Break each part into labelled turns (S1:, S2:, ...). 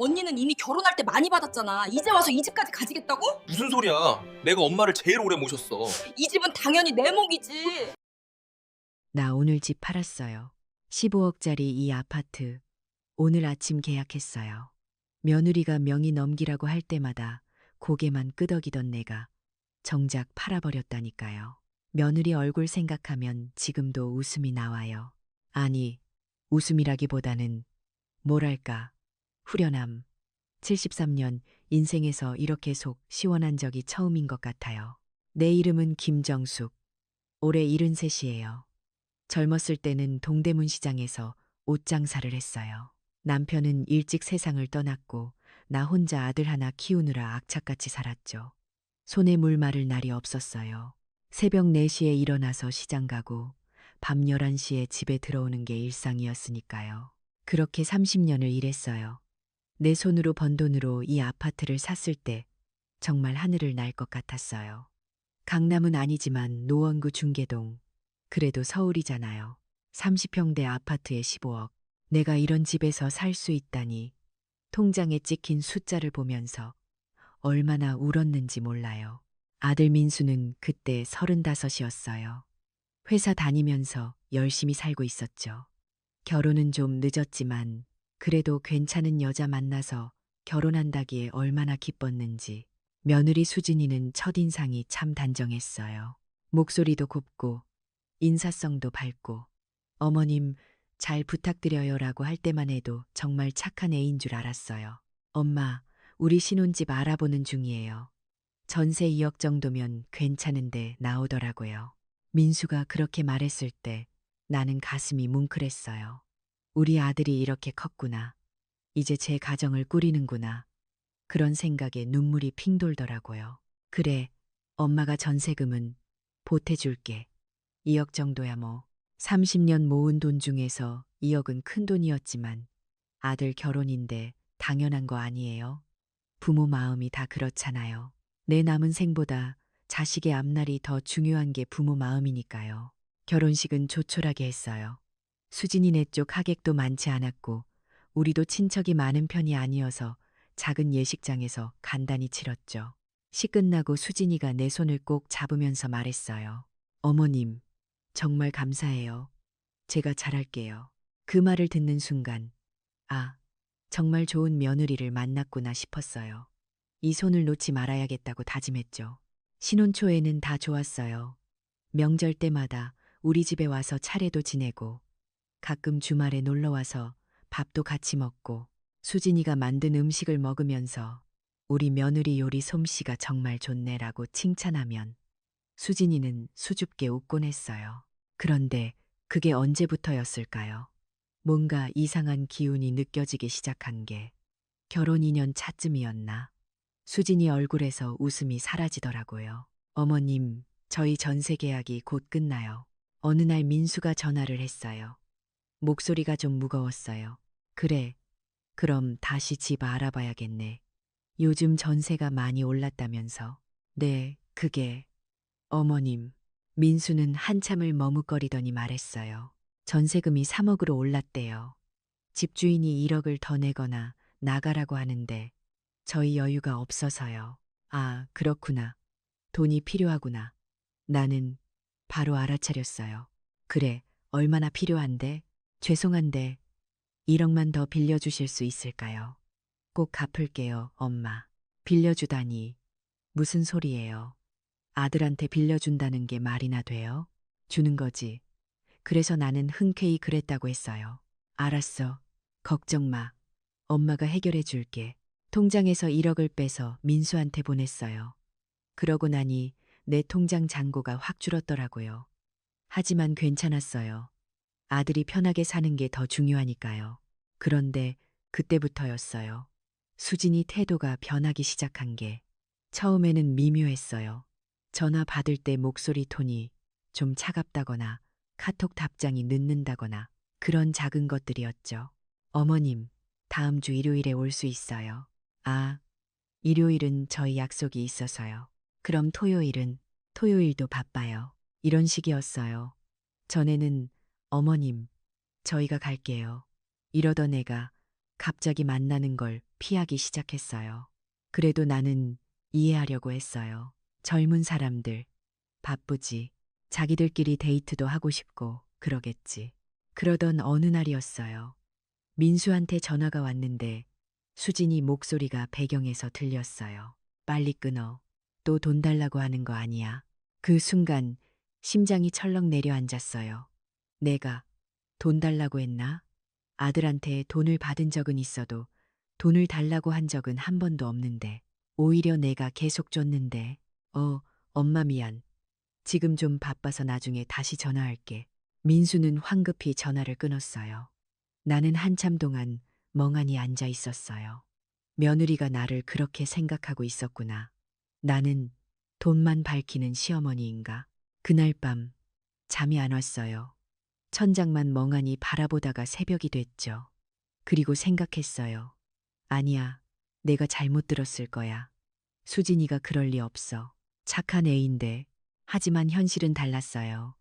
S1: 언니는 이미 결혼할 때 많이 받았잖아. 이제 와서 이 집까지 가지겠다고?
S2: 무슨 소리야? 내가 엄마를 제일 오래 모셨어.
S1: 이 집은 당연히 내 몫이지.
S3: 나 오늘 집 팔았어요. 15억짜리 이 아파트. 오늘 아침 계약했어요. 며느리가 명의 넘기라고 할 때마다 고개만 끄덕이던 내가 정작 팔아버렸다니까요. 며느리 얼굴 생각하면 지금도 웃음이 나와요. 아니, 웃음이라기보다는 뭐랄까, 후련함. 73년 인생에서 이렇게 속 시원한 적이 처음인 것 같아요. 내 이름은 김정숙. 올해 73이에요. 젊었을 때는 동대문 시장에서 옷 장사를 했어요. 남편은 일찍 세상을 떠났고 나 혼자 아들 하나 키우느라 악착같이 살았죠. 손에 물 마를 날이 없었어요. 새벽 4시에 일어나서 시장 가고 밤 11시에 집에 들어오는 게 일상이었으니까요. 그렇게 30년을 일했어요. 내 손으로 번 돈으로 이 아파트를 샀을 때 정말 하늘을 날 것 같았어요. 강남은 아니지만 노원구 중계동. 그래도 서울이잖아요. 30평대 아파트에 15억. 내가 이런 집에서 살 수 있다니. 통장에 찍힌 숫자를 보면서 얼마나 울었는지 몰라요. 아들 민수는 그때 35이었어요. 회사 다니면서 열심히 살고 있었죠. 결혼은 좀 늦었지만 그래도 괜찮은 여자 만나서 결혼한다기에 얼마나 기뻤는지. 며느리 수진이는 첫인상이 참 단정했어요. 목소리도 곱고 인사성도 밝고 어머님 잘 부탁드려요라고 할 때만 해도 정말 착한 애인 줄 알았어요. 엄마, 우리 신혼집 알아보는 중이에요. 전세 2억 정도면 괜찮은데 나오더라고요. 민수가 그렇게 말했을 때 나는 가슴이 뭉클했어요. 우리 아들이 이렇게 컸구나. 이제 제 가정을 꾸리는구나. 그런 생각에 눈물이 핑 돌더라고요. 그래, 엄마가 전세금은 보태줄게. 2억 정도야 뭐. 30년 모은 돈 중에서 2억은 큰 돈이었지만 아들 결혼인데 당연한 거 아니에요? 부모 마음이 다 그렇잖아요. 내 남은 생보다 자식의 앞날이 더 중요한 게 부모 마음이니까요. 결혼식은 조촐하게 했어요. 수진이네 쪽 하객도 많지 않았고 우리도 친척이 많은 편이 아니어서 작은 예식장에서 간단히 치렀죠. 시 끝나고 수진이가 내 손을 꼭 잡으면서 말했어요. 어머님, 정말 감사해요. 제가 잘할게요. 그 말을 듣는 순간, 아, 정말 좋은 며느리를 만났구나 싶었어요. 이 손을 놓지 말아야겠다고 다짐했죠. 신혼 초에는 다 좋았어요. 명절 때마다 우리 집에 와서 차례도 지내고, 가끔 주말에 놀러 와서 밥도 같이 먹고, 수진이가 만든 음식을 먹으면서 우리 며느리 요리 솜씨가 정말 좋네라고 칭찬하면 수진이는 수줍게 웃곤 했어요. 그런데 그게 언제부터였을까요? 뭔가 이상한 기운이 느껴지기 시작한 게 결혼 2년 차쯤이었나? 수진이 얼굴에서 웃음이 사라지더라고요. 어머님, 저희 전세 계약이 곧 끝나요. 어느 날 민수가 전화를 했어요. 목소리가 좀 무거웠어요. 그래, 그럼 다시 집 알아봐야겠네. 요즘 전세가 많이 올랐다면서. 네, 그게. 어머님, 민수는 한참을 머뭇거리더니 말했어요. 전세금이 3억으로 올랐대요. 집주인이 1억을 더 내거나 나가라고 하는데 저희 여유가 없어서요. 아, 그렇구나. 돈이 필요하구나. 나는 바로 알아차렸어요. 그래, 얼마나 필요한데? 죄송한데 1억만 더 빌려주실 수 있을까요? 꼭 갚을게요, 엄마. 빌려주다니. 무슨 소리예요? 아들한테 빌려준다는 게 말이나 돼요? 주는 거지. 그래서 나는 흔쾌히 그랬다고 했어요. 알았어. 걱정 마. 엄마가 해결해 줄게. 통장에서 1억을 빼서 민수한테 보냈어요. 그러고 나니 내 통장 잔고가 확 줄었더라고요. 하지만 괜찮았어요. 아들이 편하게 사는 게 더 중요하니까요. 그런데 그때부터였어요. 수진이 태도가 변하기 시작한 게 처음에는 미묘했어요. 전화 받을 때 목소리 톤이 좀 차갑다거나 카톡 답장이 늦는다거나 그런 작은 것들이었죠. 어머님, 다음 주 일요일에 올 수 있어요. 아, 일요일은 저희 약속이 있어서요. 그럼 토요일도 바빠요. 이런 식이었어요. 전에는 어머님, 저희가 갈게요. 이러던 애가 갑자기 만나는 걸 피하기 시작했어요. 그래도 나는 이해하려고 했어요. 젊은 사람들, 바쁘지. 자기들끼리 데이트도 하고 싶고, 그러겠지. 그러던 어느 날이었어요. 민수한테 전화가 왔는데 수진이 목소리가 배경에서 들렸어요. 빨리 끊어. 또 돈 달라고 하는 거 아니야. 그 순간 심장이 철렁 내려앉았어요. 내가 돈 달라고 했나? 아들한테 돈을 받은 적은 있어도 돈을 달라고 한 적은 한 번도 없는데 오히려 내가 계속 줬는데 엄마 미안. 지금 좀 바빠서 나중에 다시 전화할게. 민수는 황급히 전화를 끊었어요. 나는 한참 동안 멍하니 앉아 있었어요. 며느리가 나를 그렇게 생각하고 있었구나. 나는 돈만 밝히는 시어머니인가? 그날 밤 잠이 안 왔어요. 천장만 멍하니 바라보다가 새벽이 됐죠. 그리고 생각했어요. 아니야, 내가 잘못 들었을 거야. 수진이가 그럴 리 없어. 착한 애인데. 하지만 현실은 달랐어요.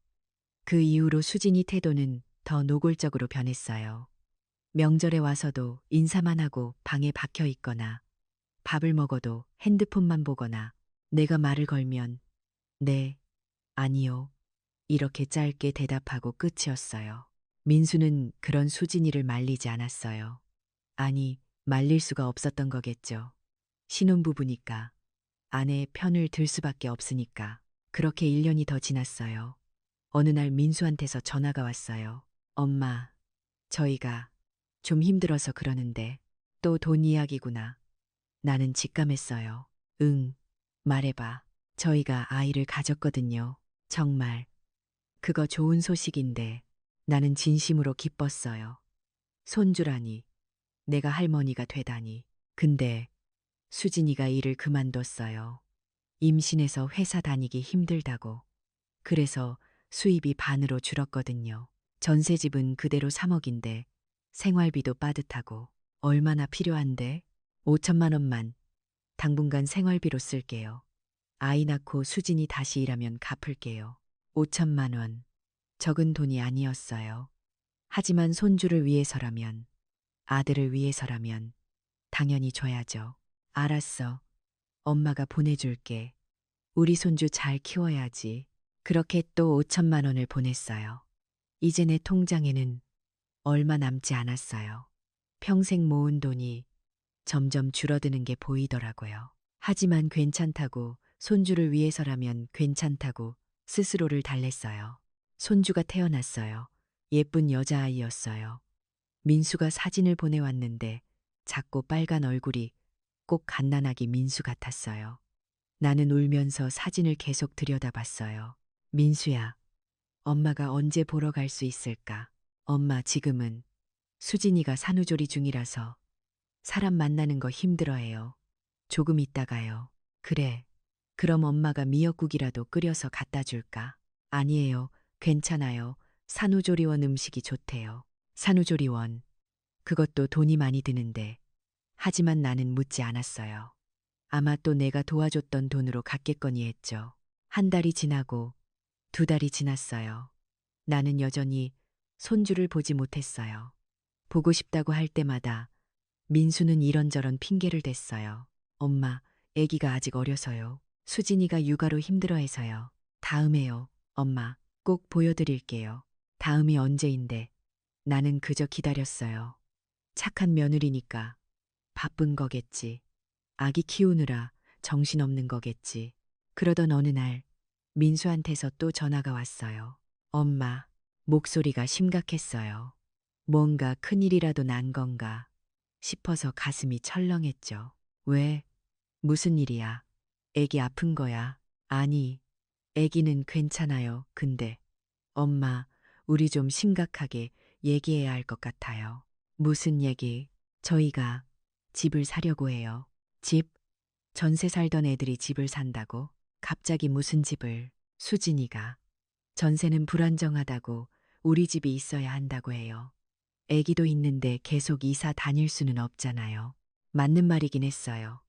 S3: 그 이후로 수진이 태도는 더 노골적으로 변했어요. 명절에 와서도 인사만 하고 방에 박혀 있거나 밥을 먹어도 핸드폰만 보거나 내가 말을 걸면 네, 아니요. 이렇게 짧게 대답하고 끝이었어요. 민수는 그런 수진이를 말리지 않았어요. 아니, 말릴 수가 없었던 거겠죠. 신혼부부니까. 아내의 편을 들 수밖에 없으니까. 그렇게 1년이 더 지났어요. 어느 날 민수한테서 전화가 왔어요. 엄마, 저희가 좀 힘들어서 그러는데 또 돈 이야기구나. 나는 직감했어요. 응, 말해봐. 저희가 아이를 가졌거든요. 정말. 그거 좋은 소식인데 나는 진심으로 기뻤어요. 손주라니. 내가 할머니가 되다니. 근데 수진이가 일을 그만뒀어요. 임신해서 회사 다니기 힘들다고. 그래서 수입이 반으로 줄었거든요. 전세집은 그대로 3억인데 생활비도 빠듯하고 얼마나 필요한데? 5천만 원만 당분간 생활비로 쓸게요. 아이 낳고 수진이 다시 일하면 갚을게요. 5천만 원. 적은 돈이 아니었어요. 하지만 손주를 위해서라면, 아들을 위해서라면 당연히 줘야죠. 알았어. 엄마가 보내줄게. 우리 손주 잘 키워야지. 그렇게 또 5천만 원을 보냈어요. 이제 내 통장에는 얼마 남지 않았어요. 평생 모은 돈이 점점 줄어드는 게 보이더라고요. 하지만 괜찮다고, 손주를 위해서라면 괜찮다고 스스로를 달랬어요. 손주가 태어났어요. 예쁜 여자아이였어요. 민수가 사진을 보내왔는데 작고 빨간 얼굴이 꼭 갓난아기 민수 같았어요. 나는 울면서 사진을 계속 들여다봤어요. 민수야, 엄마가 언제 보러 갈 수 있을까? 엄마 지금은 수진이가 산후조리 중이라서 사람 만나는 거 힘들어해요. 조금 있다가요. 그래. 그럼 엄마가 미역국이라도 끓여서 갖다 줄까? 아니에요. 괜찮아요. 산후조리원 음식이 좋대요. 산후조리원. 그것도 돈이 많이 드는데. 하지만 나는 묻지 않았어요. 아마 또 내가 도와줬던 돈으로 갚겠거니 했죠. 한 달이 지나고 2달이 지났어요. 나는 여전히 손주를 보지 못했어요. 보고 싶다고 할 때마다 민수는 이런저런 핑계를 댔어요. 엄마, 아기가 아직 어려서요. 수진이가 육아로 힘들어해서요. 다음에요. 엄마, 꼭 보여드릴게요. 다음이 언제인데. 나는 그저 기다렸어요. 착한 며느리니까. 바쁜 거겠지. 아기 키우느라 정신없는 거겠지. 그러던 어느 날 민수한테서 또 전화가 왔어요. 엄마, 목소리가 심각했어요. 뭔가 큰일이라도 난 건가 싶어서 가슴이 철렁했죠. 왜? 무슨 일이야? 애기 아픈 거야? 아니, 애기는 괜찮아요. 근데 엄마, 우리 좀 심각하게 얘기해야 할 것 같아요. 무슨 얘기? 저희가 집을 사려고 해요. 집? 전세 살던 애들이 집을 산다고? 갑자기 무슨 집을? 수진이가. 전세는 불안정하다고 우리 집이 있어야 한다고 해요. 애기도 있는데 계속 이사 다닐 수는 없잖아요. 맞는 말이긴 했어요.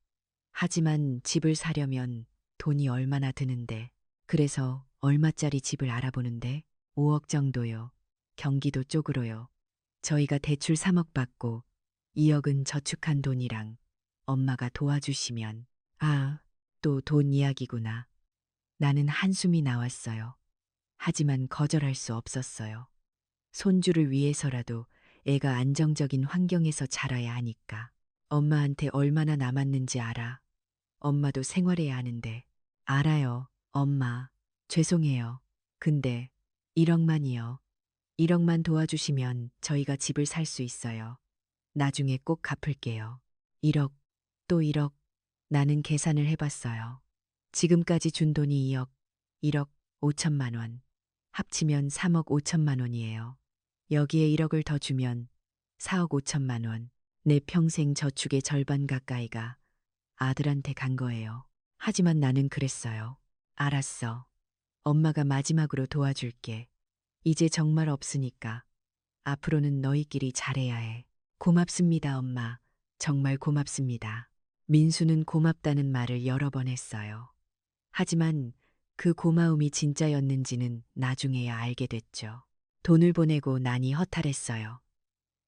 S3: 하지만 집을 사려면 돈이 얼마나 드는데. 그래서 얼마짜리 집을 알아보는데 5억 정도요. 경기도 쪽으로요. 저희가 대출 3억 받고 2억은 저축한 돈이랑 엄마가 도와주시면, 아, 또 돈 이야기구나. 나는 한숨이 나왔어요. 하지만 거절할 수 없었어요. 손주를 위해서라도 애가 안정적인 환경에서 자라야 하니까. 엄마한테 얼마나 남았는지 알아. 엄마도 생활해야 하는데. 알아요, 엄마. 죄송해요. 근데 1억만이요. 1억만 도와주시면 저희가 집을 살 수 있어요. 나중에 꼭 갚을게요. 1억, 또 1억. 나는 계산을 해봤어요. 지금까지 준 돈이 2억, 1억 5천만 원. 합치면 3억 5천만 원이에요. 여기에 1억을 더 주면 4억 5천만 원. 내 평생 저축의 절반 가까이가 아들한테 간 거예요. 하지만 나는 그랬어요. 알았어. 엄마가 마지막으로 도와줄게. 이제 정말 없으니까. 앞으로는 너희끼리 잘해야 해. 고맙습니다, 엄마. 정말 고맙습니다. 민수는 고맙다는 말을 여러 번 했어요. 하지만 그 고마움이 진짜였는지는 나중에야 알게 됐죠. 돈을 보내고 나니 허탈했어요.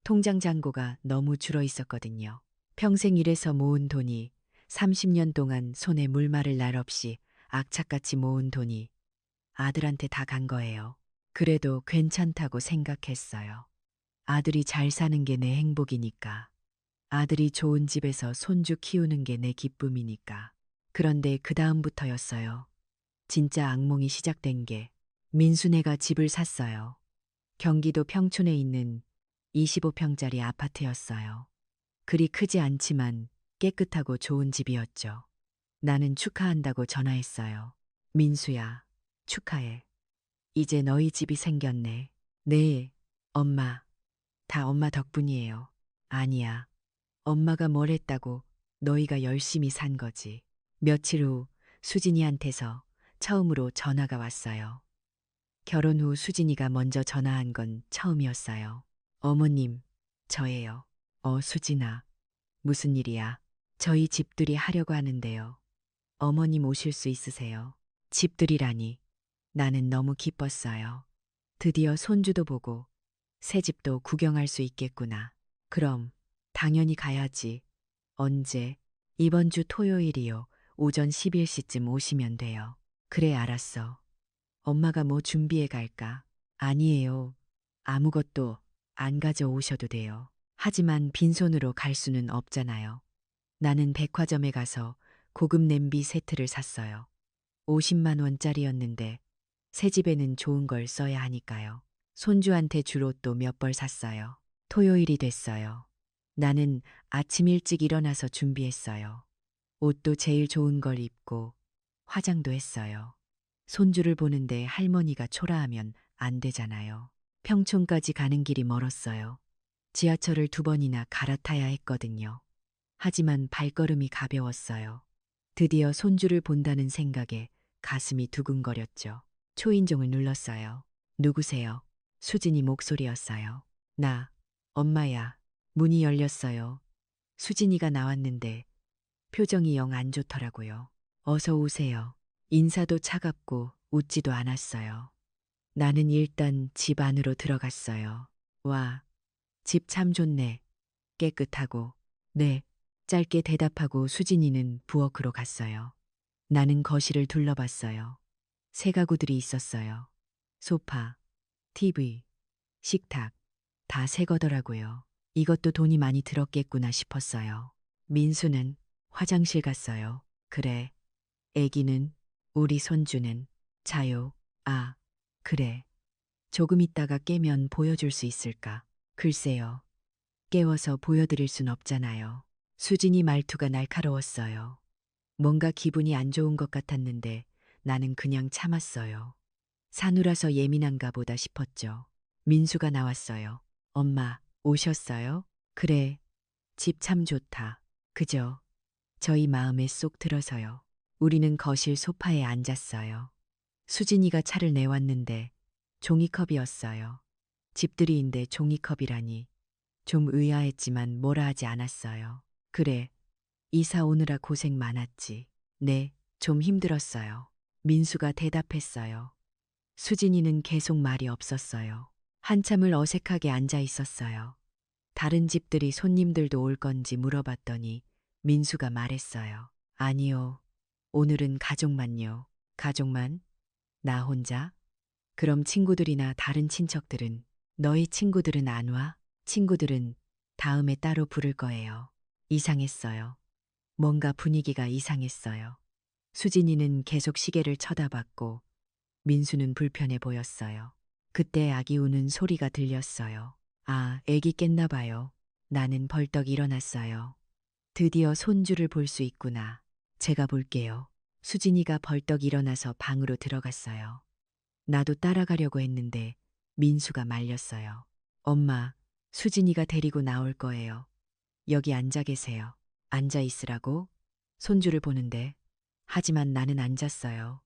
S3: 통장 잔고가 너무 줄어 있었거든요. 평생 일해서 모은 돈이 30년 동안 손에 물 마를 날 없이 악착같이 모은 돈이 아들한테 다 간 거예요. 그래도 괜찮다고 생각했어요. 아들이 잘 사는 게 내 행복이니까. 아들이 좋은 집에서 손주 키우는 게 내 기쁨이니까. 그런데 그 다음부터였어요. 진짜 악몽이 시작된 게 민수네가 집을 샀어요. 경기도 평촌에 있는 25평짜리 아파트였어요. 그리 크지 않지만 깨끗하고 좋은 집이었죠. 나는 축하한다고 전화했어요. 민수야, 축하해. 이제 너희 집이 생겼네. 네, 엄마. 다 엄마 덕분이에요. 아니야. 엄마가 뭘 했다고 너희가 열심히 산 거지. 며칠 후 수진이한테서 처음으로 전화가 왔어요. 결혼 후 수진이가 먼저 전화한 건 처음이었어요. 어머님, 저예요. 수진아. 무슨 일이야? 저희 집들이 하려고 하는데요. 어머님 오실 수 있으세요? 집들이라니. 나는 너무 기뻤어요. 드디어 손주도 보고 새 집도 구경할 수 있겠구나. 그럼 당연히 가야지. 언제? 이번 주 토요일이요. 오전 11시쯤 오시면 돼요. 그래, 알았어. 엄마가 뭐 준비해 갈까? 아니에요. 아무것도 안 가져오셔도 돼요. 하지만 빈손으로 갈 수는 없잖아요. 나는 백화점에 가서 고급 냄비 세트를 샀어요. 50만 원짜리였는데 새 집에는 좋은 걸 써야 하니까요. 손주한테 줄 옷도 몇 벌 샀어요. 토요일이 됐어요. 나는 아침 일찍 일어나서 준비했어요. 옷도 제일 좋은 걸 입고 화장도 했어요. 손주를 보는데 할머니가 초라하면 안 되잖아요. 평촌까지 가는 길이 멀었어요. 지하철을 2번이나 갈아타야 했거든요. 하지만 발걸음이 가벼웠어요. 드디어 손주를 본다는 생각에 가슴이 두근거렸죠. 초인종을 눌렀어요. 누구세요? 수진이 목소리였어요. 나, 엄마야. 문이 열렸어요. 수진이가 나왔는데 표정이 영 안 좋더라고요. 어서 오세요. 인사도 차갑고 웃지도 않았어요. 나는 일단 집 안으로 들어갔어요. 와, 집 참 좋네. 깨끗하고. 네, 짧게 대답하고 수진이는 부엌으로 갔어요. 나는 거실을 둘러봤어요. 새 가구들이 있었어요. 소파, TV, 식탁, 다 새 거더라고요. 이것도 돈이 많이 들었겠구나 싶었어요. 민수는 화장실 갔어요. 그래. 애기는, 우리 손주는, 자요. 아, 그래. 조금 있다가 깨면 보여줄 수 있을까? 글쎄요. 깨워서 보여드릴 순 없잖아요. 수진이 말투가 날카로웠어요. 뭔가 기분이 안 좋은 것 같았는데 나는 그냥 참았어요. 사누라서 예민한가 보다 싶었죠. 민수가 나왔어요. 엄마, 오셨어요? 그래, 집 참 좋다. 그죠? 저희 마음에 쏙 들어서요. 우리는 거실 소파에 앉았어요. 수진이가 차를 내왔는데 종이컵이었어요. 집들이인데 종이컵이라니. 좀 의아했지만 뭐라 하지 않았어요. 그래, 이사 오느라 고생 많았지. 네, 좀 힘들었어요. 민수가 대답했어요. 수진이는 계속 말이 없었어요. 한참을 어색하게 앉아 있었어요. 다른 집들이 손님들도 올 건지 물어봤더니 민수가 말했어요. 아니요. 오늘은 가족만요. 가족만? 나 혼자? 그럼 친구들이나 다른 친척들은? 너희 친구들은 안 와? 친구들은 다음에 따로 부를 거예요. 이상했어요. 뭔가 분위기가 이상했어요. 수진이는 계속 시계를 쳐다봤고 민수는 불편해 보였어요. 그때 아기 우는 소리가 들렸어요. 아, 애기 깼나 봐요. 나는 벌떡 일어났어요. 드디어 손주를 볼 수 있구나. 제가 볼게요. 수진이가 벌떡 일어나서 방으로 들어갔어요. 나도 따라가려고 했는데 민수가 말렸어요. 엄마, 수진이가 데리고 나올 거예요. 여기 앉아 계세요. 앉아 있으라고? 손주를 보는데. 하지만 나는 앉았어요.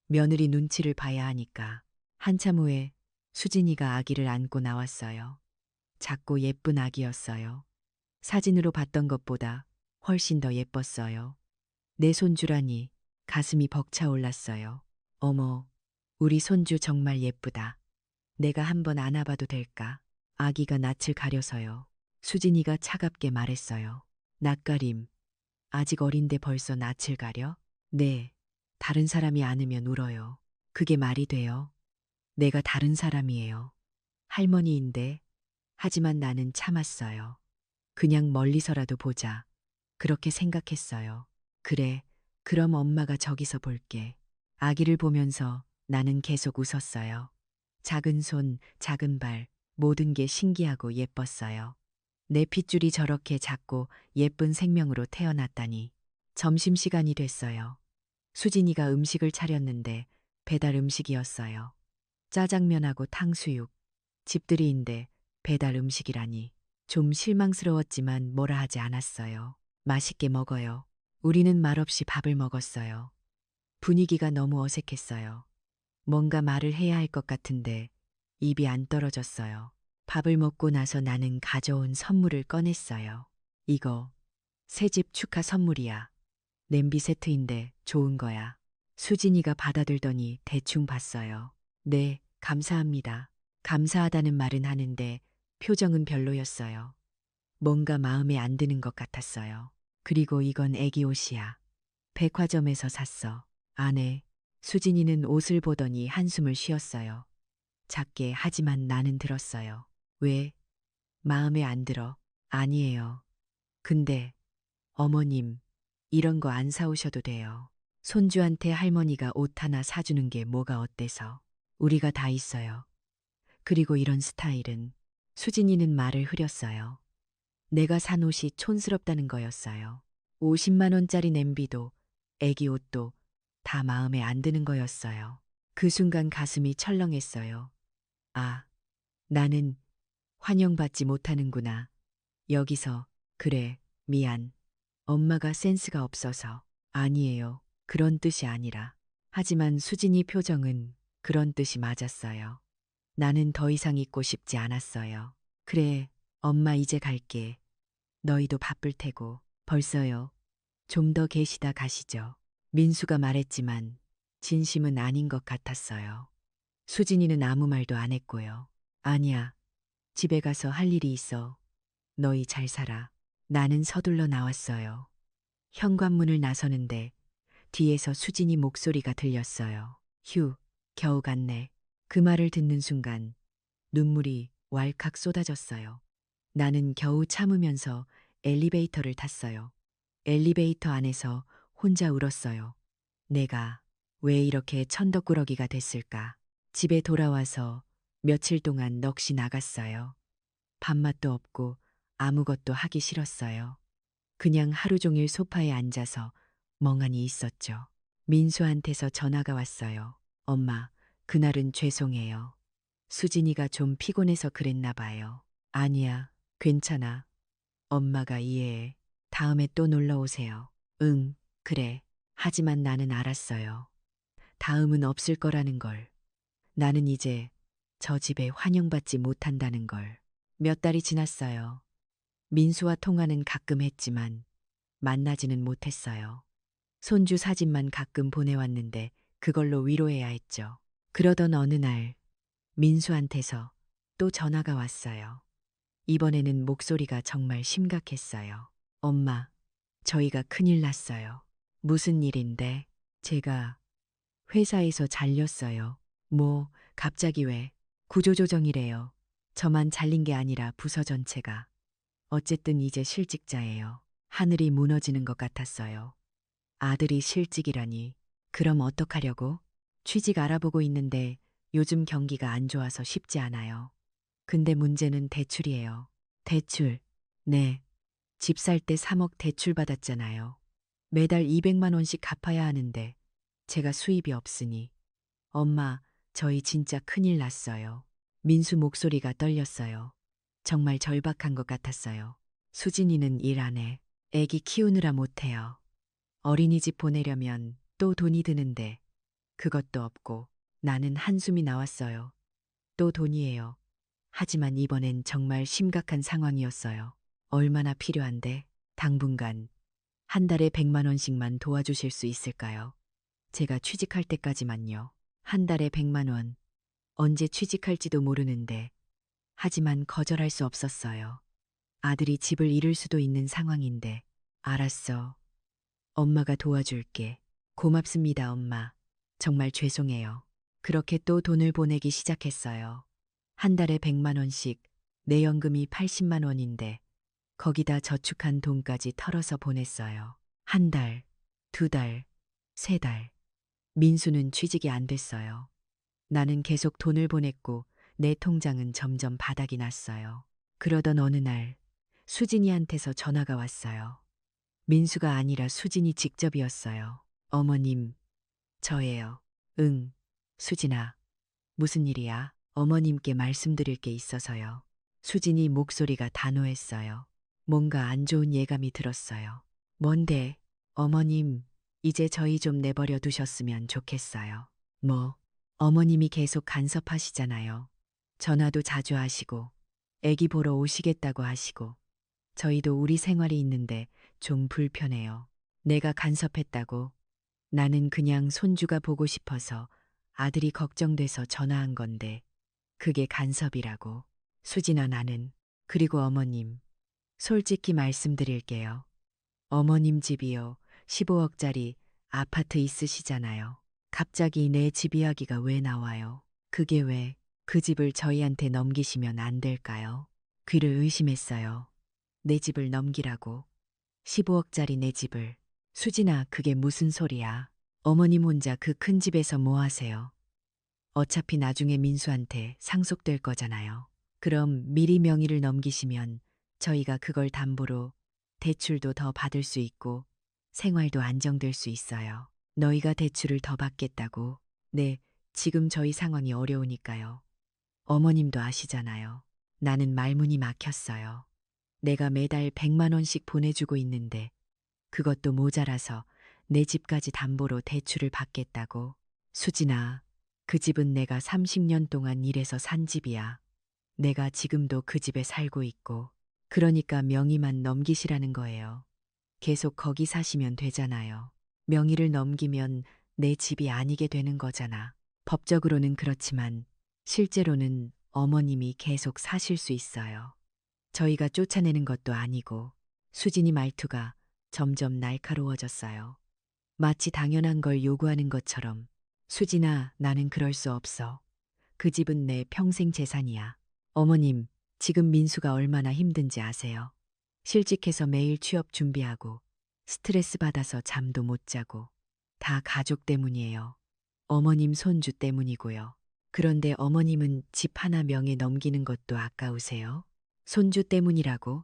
S3: 며느리 눈치를 봐야 하니까. 한참 후에 수진이가 아기를 안고 나왔어요. 작고 예쁜 아기였어요. 사진으로 봤던 것보다 훨씬 더 예뻤어요. 내 손주라니 가슴이 벅차올랐어요. 어머, 우리 손주 정말 예쁘다. 내가 한번 안아봐도 될까? 아기가 낯을 가려서요. 수진이가 차갑게 말했어요. 낯가림. 아직 어린데 벌써 낯을 가려? 네. 다른 사람이 안으면 울어요. 그게 말이 돼요? 내가 다른 사람이에요. 할머니인데. 하지만 나는 참았어요. 그냥 멀리서라도 보자. 그렇게 생각했어요. 그래, 그럼 엄마가 저기서 볼게. 아기를 보면서 나는 계속 웃었어요. 작은 손, 작은 발, 모든 게 신기하고 예뻤어요. 내 핏줄이 저렇게 작고 예쁜 생명으로 태어났다니. 점심시간이 됐어요. 수진이가 음식을 차렸는데 배달 음식이었어요. 짜장면하고 탕수육. 집들이인데 배달 음식이라니. 좀 실망스러웠지만 뭐라 하지 않았어요. 맛있게 먹어요. 우리는 말없이 밥을 먹었어요. 분위기가 너무 어색했어요. 뭔가 말을 해야 할 것 같은데 입이 안 떨어졌어요. 밥을 먹고 나서 나는 가져온 선물을 꺼냈어요. 이거 새집 축하 선물이야. 냄비 세트인데 좋은 거야. 수진이가 받아들더니 대충 봤어요. 네, 감사합니다. 감사하다는 말은 하는데 표정은 별로였어요. 뭔가 마음에 안 드는 것 같았어요. 그리고 이건 애기 옷이야. 백화점에서 샀어. 안에 수진이는 옷을 보더니 한숨을 쉬었어요. 작게 하지만 나는 들었어요. 왜? 마음에 안 들어? 아니에요. 근데 어머님, 이런 거 안 사오셔도 돼요. 손주한테 할머니가 옷 하나 사주는 게 뭐가 어때서? 우리가 다 있어요. 그리고 이런 스타일은 수진이는 말을 흐렸어요. 내가 산 옷이 촌스럽다는 거였어요. 50만 원짜리 냄비도 애기 옷도 다 마음에 안 드는 거였어요. 그 순간 가슴이 철렁했어요. 아, 나는 환영받지 못하는구나. 여기서, 그래, 미안. 엄마가 센스가 없어서. 아니에요. 그런 뜻이 아니라. 하지만 수진이 표정은 그런 뜻이 맞았어요. 나는 더 이상 있고 싶지 않았어요. 그래, 엄마 이제 갈게. 너희도 바쁠 테고. 벌써요. 좀 더 계시다 가시죠. 민수가 말했지만 진심은 아닌 것 같았어요. 수진이는 아무 말도 안 했고요. 아니야. 집에 가서 할 일이 있어. 너희 잘 살아. 나는 서둘러 나왔어요. 현관문을 나서는데 뒤에서 수진이 목소리가 들렸어요. 휴, 겨우 갔네. 그 말을 듣는 순간 눈물이 왈칵 쏟아졌어요. 나는 겨우 참으면서 엘리베이터를 탔어요. 엘리베이터 안에서 혼자 울었어요. 내가 왜 이렇게 천덕꾸러기가 됐을까? 집에 돌아와서 며칠 동안 넋이 나갔어요. 밥맛도 없고 아무것도 하기 싫었어요. 그냥 하루 종일 소파에 앉아서 멍하니 있었죠. 민수한테서 전화가 왔어요. 엄마, 그날은 죄송해요. 수진이가 좀 피곤해서 그랬나 봐요. 아니야, 괜찮아. 엄마가 이해해. 다음에 또 놀러 오세요. 응, 그래. 하지만 나는 알았어요. 다음은 없을 거라는 걸. 나는 이제 저 집에 환영받지 못한다는 걸. 몇 달이 지났어요. 민수와 통화는 가끔 했지만 만나지는 못했어요. 손주 사진만 가끔 보내왔는데 그걸로 위로해야 했죠. 그러던 어느 날 민수한테서 또 전화가 왔어요. 이번에는 목소리가 정말 심각했어요. 엄마, 저희가 큰일 났어요. 무슨 일인데? 제가 회사에서 잘렸어요. 뭐, 갑자기 왜? 구조조정이래요. 저만 잘린 게 아니라 부서 전체가. 어쨌든 이제 실직자예요. 하늘이 무너지는 것 같았어요. 아들이 실직이라니. 그럼 어떡하려고? 취직 알아보고 있는데 요즘 경기가 안 좋아서 쉽지 않아요. 근데 문제는 대출이에요. 대출. 네. 집 살 때 3억 대출 받았잖아요. 매달 200만 원씩 갚아야 하는데 제가 수입이 없으니. 엄마, 저희 진짜 큰일 났어요. 민수 목소리가 떨렸어요. 정말 절박한 것 같았어요. 수진이는 일 안 해. 애기 키우느라 못해요. 어린이집 보내려면 또 돈이 드는데 그것도 없고 나는 한숨이 나왔어요. 또 돈이에요. 하지만 이번엔 정말 심각한 상황이었어요. 얼마나 필요한데? 당분간 한 달에 100만 원씩만 도와주실 수 있을까요? 제가 취직할 때까지만요. 한 달에 100만 원. 언제 취직할지도 모르는데. 하지만 거절할 수 없었어요. 아들이 집을 잃을 수도 있는 상황인데. 알았어. 엄마가 도와줄게. 고맙습니다, 엄마. 정말 죄송해요. 그렇게 또 돈을 보내기 시작했어요. 한 달에 100만 원씩, 내 연금이 80만 원인데, 거기다 저축한 돈까지 털어서 보냈어요. 한 달, 두 달, 세 달. 민수는 취직이 안 됐어요. 나는 계속 돈을 보냈고, 내 통장은 점점 바닥이 났어요. 그러던 어느 날, 수진이한테서 전화가 왔어요. 민수가 아니라 수진이 직접이었어요. 어머님, 저예요. 응, 수진아. 무슨 일이야? 어머님께 말씀드릴 게 있어서요. 수진이 목소리가 단호했어요. 뭔가 안 좋은 예감이 들었어요. 뭔데? 어머님, 이제 저희 좀 내버려 두셨으면 좋겠어요. 뭐, 어머님이 계속 간섭하시잖아요. 전화도 자주 하시고, 애기 보러 오시겠다고 하시고, 저희도 우리 생활이 있는데 좀 불편해요. 내가 간섭했다고. 나는 그냥 손주가 보고 싶어서 아들이 걱정돼서 전화한 건데 그게 간섭이라고. 수진아 나는. 그리고 어머님. 솔직히 말씀드릴게요. 어머님 집이요. 15억짜리 아파트 있으시잖아요. 갑자기 내 집 이야기가 왜 나와요? 그게 왜 그 집을 저희한테 넘기시면 안 될까요? 귀를 의심했어요. 내 집을 넘기라고. 15억짜리 내 집을. 수진아, 그게 무슨 소리야? 어머님 혼자 그 큰 집에서 뭐 하세요? 어차피 나중에 민수한테 상속될 거잖아요. 그럼 미리 명의를 넘기시면 저희가 그걸 담보로 대출도 더 받을 수 있고 생활도 안정될 수 있어요. 너희가 대출을 더 받겠다고? 네, 지금 저희 상황이 어려우니까요. 어머님도 아시잖아요. 나는 말문이 막혔어요. 내가 매달 100만 원씩 보내주고 있는데 그것도 모자라서 내 집까지 담보로 대출을 받겠다고. 수진아, 그 집은 내가 30년 동안 일해서 산 집이야. 내가 지금도 그 집에 살고 있고. 그러니까 명의만 넘기시라는 거예요. 계속 거기 사시면 되잖아요. 명의를 넘기면 내 집이 아니게 되는 거잖아. 법적으로는 그렇지만 실제로는 어머님이 계속 사실 수 있어요. 저희가 쫓아내는 것도 아니고. 수진이 말투가 점점 날카로워졌어요. 마치 당연한 걸 요구하는 것처럼. 수진아, 나는 그럴 수 없어. 그 집은 내 평생 재산이야. 어머님, 지금 민수가 얼마나 힘든지 아세요? 실직해서 매일 취업 준비하고 스트레스 받아서 잠도 못 자고 다 가족 때문이에요. 어머님 손주 때문이고요. 그런데 어머님은 집 하나 명에 넘기는 것도 아까우세요? 손주 때문이라고?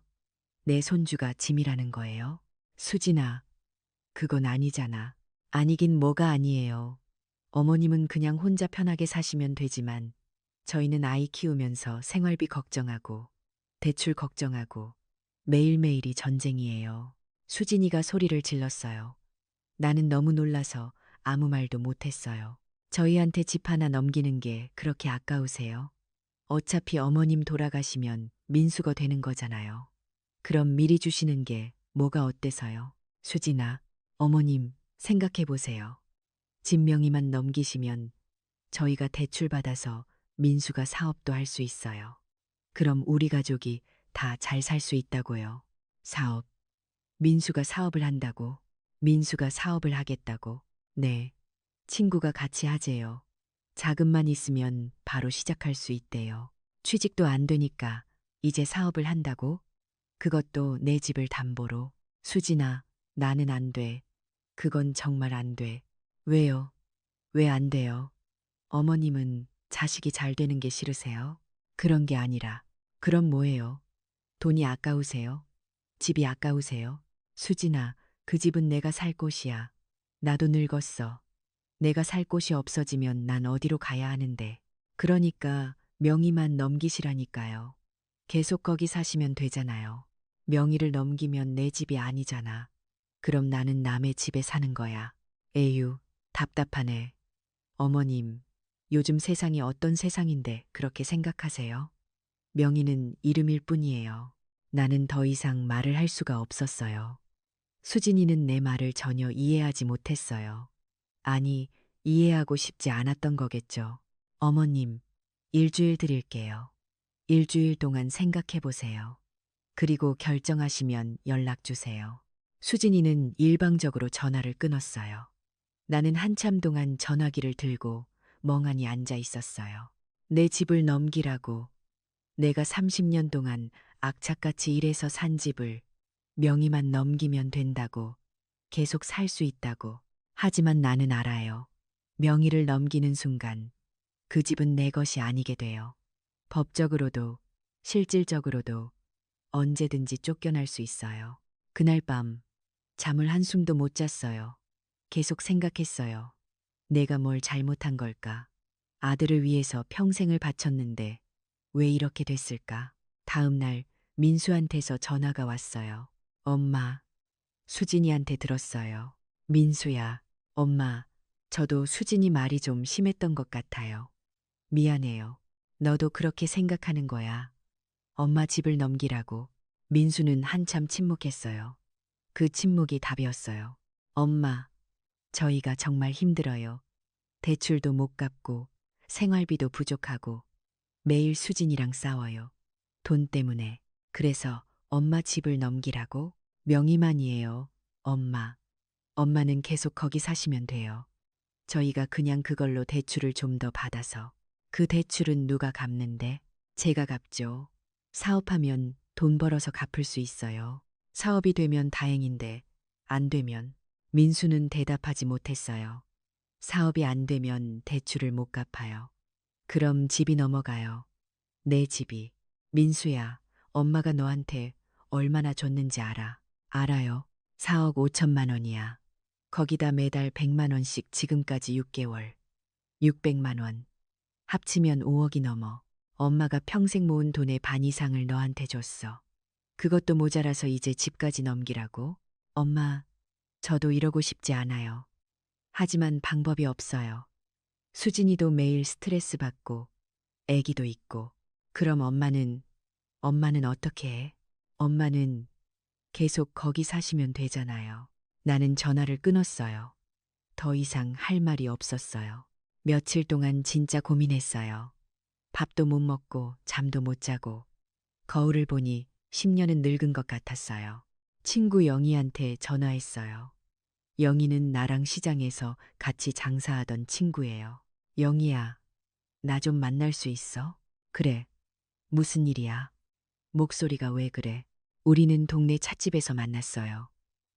S3: 내 손주가 짐이라는 거예요? 수진아, 그건 아니잖아. 아니긴 뭐가 아니에요. 어머님은 그냥 혼자 편하게 사시면 되지만 저희는 아이 키우면서 생활비 걱정하고 대출 걱정하고 매일매일이 전쟁이에요. 수진이가 소리를 질렀어요. 나는 너무 놀라서 아무 말도 못했어요. 저희한테 집 하나 넘기는 게 그렇게 아까우세요? 어차피 어머님 돌아가시면 민수가 되는 거잖아요. 그럼 미리 주시는 게 뭐가 어때서요? 수진아, 어머님 생각해 보세요. 집 명의만 넘기시면 저희가 대출 받아서 민수가 사업도 할 수 있어요. 그럼 우리 가족이 다 잘 살 수 있다고요. 사업. 민수가 사업을 한다고. 민수가 사업을 하겠다고. 네. 친구가 같이 하재요. 자금만 있으면 바로 시작할 수 있대요. 취직도 안 되니까 이제 사업을 한다고? 그것도 내 집을 담보로. 수진아, 나는 안 돼. 그건 정말 안 돼. 왜요? 왜 안 돼요? 어머님은 자식이 잘 되는 게 싫으세요? 그런 게 아니라. 그럼 뭐예요? 돈이 아까우세요? 집이 아까우세요? 수진아, 그 집은 내가 살 곳이야. 나도 늙었어. 내가 살 곳이 없어지면 난 어디로 가야 하는데. 그러니까 명의만 넘기시라니까요. 계속 거기 사시면 되잖아요. 명의를 넘기면 내 집이 아니잖아. 그럼 나는 남의 집에 사는 거야. 에휴, 답답하네. 어머님, 요즘 세상이 어떤 세상인데 그렇게 생각하세요? 명의는 이름일 뿐이에요. 나는 더 이상 말을 할 수가 없었어요. 수진이는 내 말을 전혀 이해하지 못했어요. 아니, 이해하고 싶지 않았던 거겠죠. 어머님, 일주일 드릴게요. 일주일 동안 생각해 보세요. 그리고 결정하시면 연락 주세요. 수진이는 일방적으로 전화를 끊었어요. 나는 한참 동안 전화기를 들고 멍하니 앉아 있었어요. 내 집을 넘기라고. 내가 30년 동안 악착같이 일해서 산 집을 명의만 넘기면 된다고. 계속 살 수 있다고. 하지만 나는 알아요. 명의를 넘기는 순간 그 집은 내 것이 아니게 돼요. 법적으로도 실질적으로도 언제든지 쫓겨날 수 있어요. 그날 밤 잠을 한숨도 못 잤어요. 계속 생각했어요. 내가 뭘 잘못한 걸까? 아들을 위해서 평생을 바쳤는데 왜 이렇게 됐을까? 다음 날 민수한테서 전화가 왔어요. 엄마, 수진이한테 들었어요. 민수야, 엄마, 저도 수진이 말이 좀 심했던 것 같아요. 미안해요. 너도 그렇게 생각하는 거야. 엄마 집을 넘기라고. 민수는 한참 침묵했어요. 그 침묵이 답이었어요. 엄마, 저희가 정말 힘들어요. 대출도 못 갚고 생활비도 부족하고 매일 수진이랑 싸워요. 돈 때문에. 그래서 엄마 집을 넘기라고? 명의만이에요. 엄마. 엄마는 계속 거기 사시면 돼요. 저희가 그냥 그걸로 대출을 좀 더 받아서. 그 대출은 누가 갚는데? 제가 갚죠. 사업하면 돈 벌어서 갚을 수 있어요. 사업이 되면 다행인데 안 되면. 민수는 대답하지 못했어요. 사업이 안 되면 대출을 못 갚아요. 그럼 집이 넘어가요. 내 집이. 민수야, 엄마가 너한테 얼마나 줬는지 알아? 알아요. 4억 5천만 원이야. 거기다 매달 100만 원씩 지금까지 6개월. 600만 원. 합치면 5억이 넘어. 엄마가 평생 모은 돈의 반 이상을 너한테 줬어. 그것도 모자라서 이제 집까지 넘기라고? 엄마, 저도 이러고 싶지 않아요. 하지만 방법이 없어요. 수진이도 매일 스트레스 받고, 애기도 있고. 그럼 엄마는 어떻게 해? 엄마는 계속 거기 사시면 되잖아요. 나는 전화를 끊었어요. 더 이상 할 말이 없었어요. 며칠 동안 진짜 고민했어요. 밥도 못 먹고 잠도 못 자고 거울을 보니 10년은 늙은 것 같았어요. 친구 영희한테 전화했어요. 영희는 나랑 시장에서 같이 장사하던 친구예요. 영희야, 나 좀 만날 수 있어? 그래. 무슨 일이야? 목소리가 왜 그래? 우리는 동네 찻집에서 만났어요.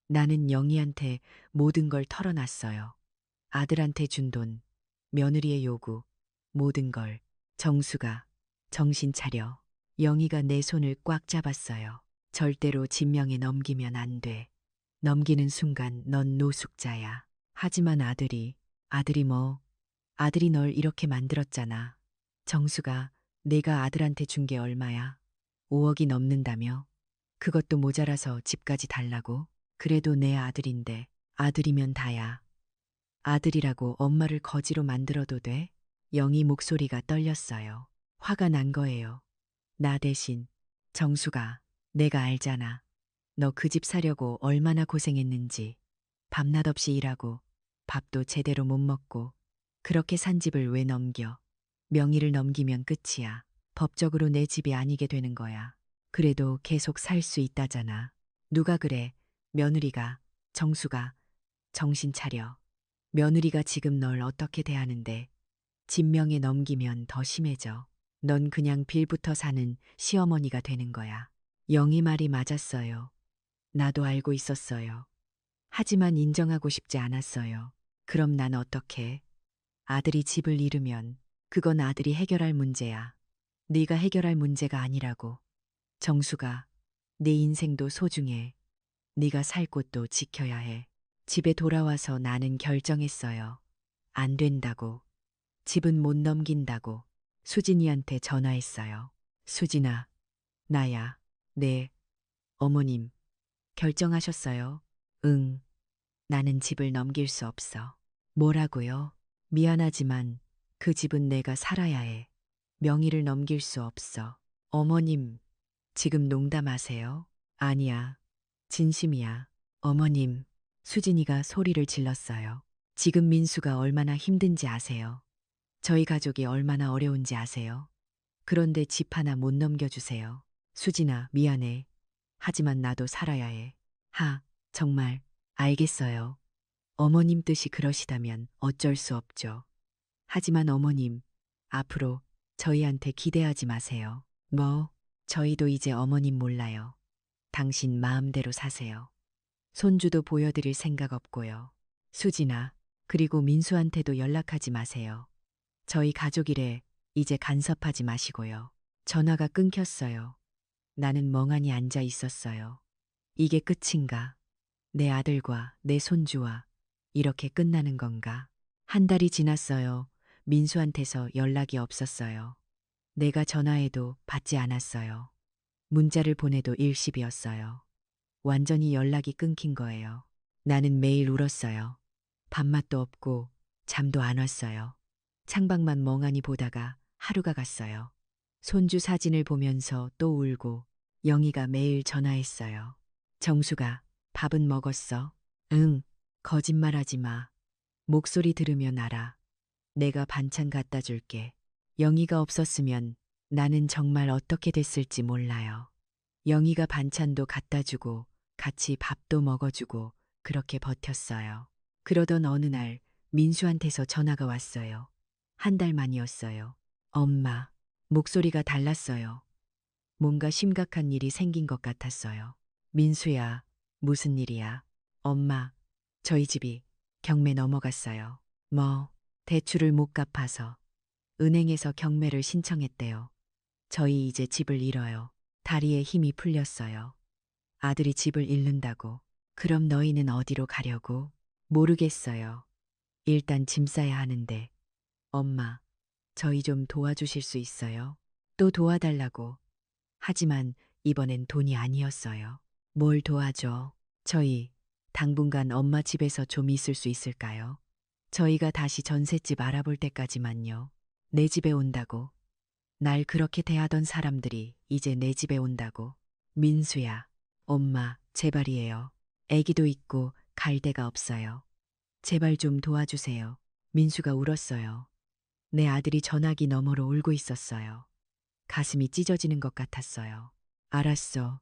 S3: 나는 영희한테 모든 걸 털어놨어요. 아들한테 준 돈, 며느리의 요구, 모든 걸. 정수가 정신 차려. 영희가 내 손을 꽉 잡았어요. 절대로 진명에 넘기면 안 돼. 넘기는 순간 넌 노숙자야. 하지만 아들이 뭐, 아들이 널 이렇게 만들었잖아. 정수가 내가 아들한테 준 게 얼마야? 5억이 넘는다며? 그것도 모자라서 집까지 달라고? 그래도 내 아들인데 아들이면 다야. 아들이라고 엄마를 거지로 만들어도 돼? 영희 목소리가 떨렸어요. 화가 난 거예요. 나 대신. 정수가, 내가 알잖아. 너 그 집 사려고 얼마나 고생했는지. 밤낮 없이 일하고 밥도 제대로 못 먹고 그렇게 산 집을 왜 넘겨? 명의를 넘기면 끝이야. 법적으로 내 집이 아니게 되는 거야. 그래도 계속 살 수 있다잖아. 누가 그래? 며느리가, 정수가. 정신 차려. 며느리가 지금 널 어떻게 대하는데 진명에 넘기면 더 심해져. 넌 그냥 빌부터 사는 시어머니가 되는 거야. 영희 말이 맞았어요. 나도 알고 있었어요. 하지만 인정하고 싶지 않았어요. 그럼 난 어떻게? 아들이 집을 잃으면 그건 아들이 해결할 문제야. 네가 해결할 문제가 아니라고. 정수가, 내 인생도 소중해. 네가 살 곳도 지켜야 해. 집에 돌아와서 나는 결정했어요. 안 된다고. 집은 못 넘긴다고. 수진이한테 전화했어요. 수진아, 나야. 네, 어머님. 결정하셨어요? 응. 나는 집을 넘길 수 없어. 뭐라고요? 미안하지만 그 집은 내가 살아야 해. 명의를 넘길 수 없어. 어머님, 지금 농담하세요? 아니야. 진심이야. 어머님, 수진이가 소리를 질렀어요. 지금 민수가 얼마나 힘든지 아세요? 저희 가족이 얼마나 어려운지 아세요? 그런데 집 하나 못 넘겨주세요. 수진아, 미안해. 하지만 나도 살아야 해. 정말, 알겠어요. 어머님 뜻이 그러시다면 어쩔 수 없죠. 하지만 어머님, 앞으로 저희한테 기대하지 마세요. 뭐, 저희도 이제 어머님 몰라요. 당신 마음대로 사세요. 손주도 보여드릴 생각 없고요. 수진아, 그리고 민수한테도 연락하지 마세요. 저희 가족이래 이제 간섭하지 마시고요. 전화가 끊겼어요. 나는 멍하니 앉아 있었어요. 이게 끝인가? 내 아들과 내 손주와 이렇게 끝나는 건가? 한 달이 지났어요. 민수한테서 연락이 없었어요. 내가 전화해도 받지 않았어요. 문자를 보내도 일십이었어요. 완전히 연락이 끊긴 거예요. 나는 매일 울었어요. 밥맛도 없고 잠도 안 왔어요. 창밖만 멍하니 보다가 하루가 갔어요. 손주 사진을 보면서 또 울고 영희가 매일 전화했어요. 정수가 밥은 먹었어? 응, 거짓말하지 마. 목소리 들으면 알아. 내가 반찬 갖다 줄게. 영희가 없었으면 나는 정말 어떻게 됐을지 몰라요. 영희가 반찬도 갖다 주고 같이 밥도 먹어주고 그렇게 버텼어요. 그러던 어느 날 민수한테서 전화가 왔어요. 한 달 만이었어요. 엄마, 목소리가 달랐어요. 뭔가 심각한 일이 생긴 것 같았어요. 민수야, 무슨 일이야? 엄마, 저희 집이 경매 넘어갔어요. 뭐, 대출을 못 갚아서 은행에서 경매를 신청했대요. 저희 이제 집을 잃어요. 다리에 힘이 풀렸어요. 아들이 집을 잃는다고. 그럼 너희는 어디로 가려고? 모르겠어요. 일단 짐 싸야 하는데. 엄마, 저희 좀 도와주실 수 있어요? 또 도와달라고. 하지만 이번엔 돈이 아니었어요. 뭘 도와줘? 저희 당분간 엄마 집에서 좀 있을 수 있을까요? 저희가 다시 전셋집 알아볼 때까지만요. 내 집에 온다고. 날 그렇게 대하던 사람들이 이제 내 집에 온다고. 민수야, 엄마, 제발이에요. 애기도 있고 갈 데가 없어요. 제발 좀 도와주세요. 민수가 울었어요. 내 아들이 전화기 너머로 울고 있었어요. 가슴이 찢어지는 것 같았어요. 알았어.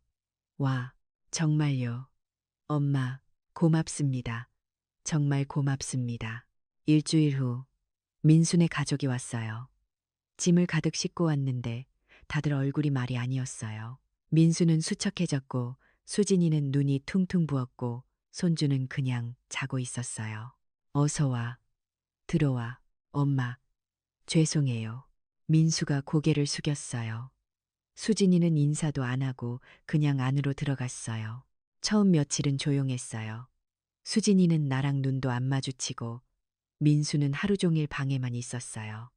S3: 와, 정말요. 엄마, 고맙습니다. 정말 고맙습니다. 일주일 후, 민수네 가족이 왔어요. 짐을 가득 싣고 왔는데 다들 얼굴이 말이 아니었어요. 민수는 수척해졌고 수진이는 눈이 퉁퉁 부었고 손주는 그냥 자고 있었어요. 어서 와. 들어와. 엄마. 죄송해요. 민수가 고개를 숙였어요. 수진이는 인사도 안 하고 그냥 안으로 들어갔어요. 처음 며칠은 조용했어요. 수진이는 나랑 눈도 안 마주치고 민수는 하루 종일 방에만 있었어요.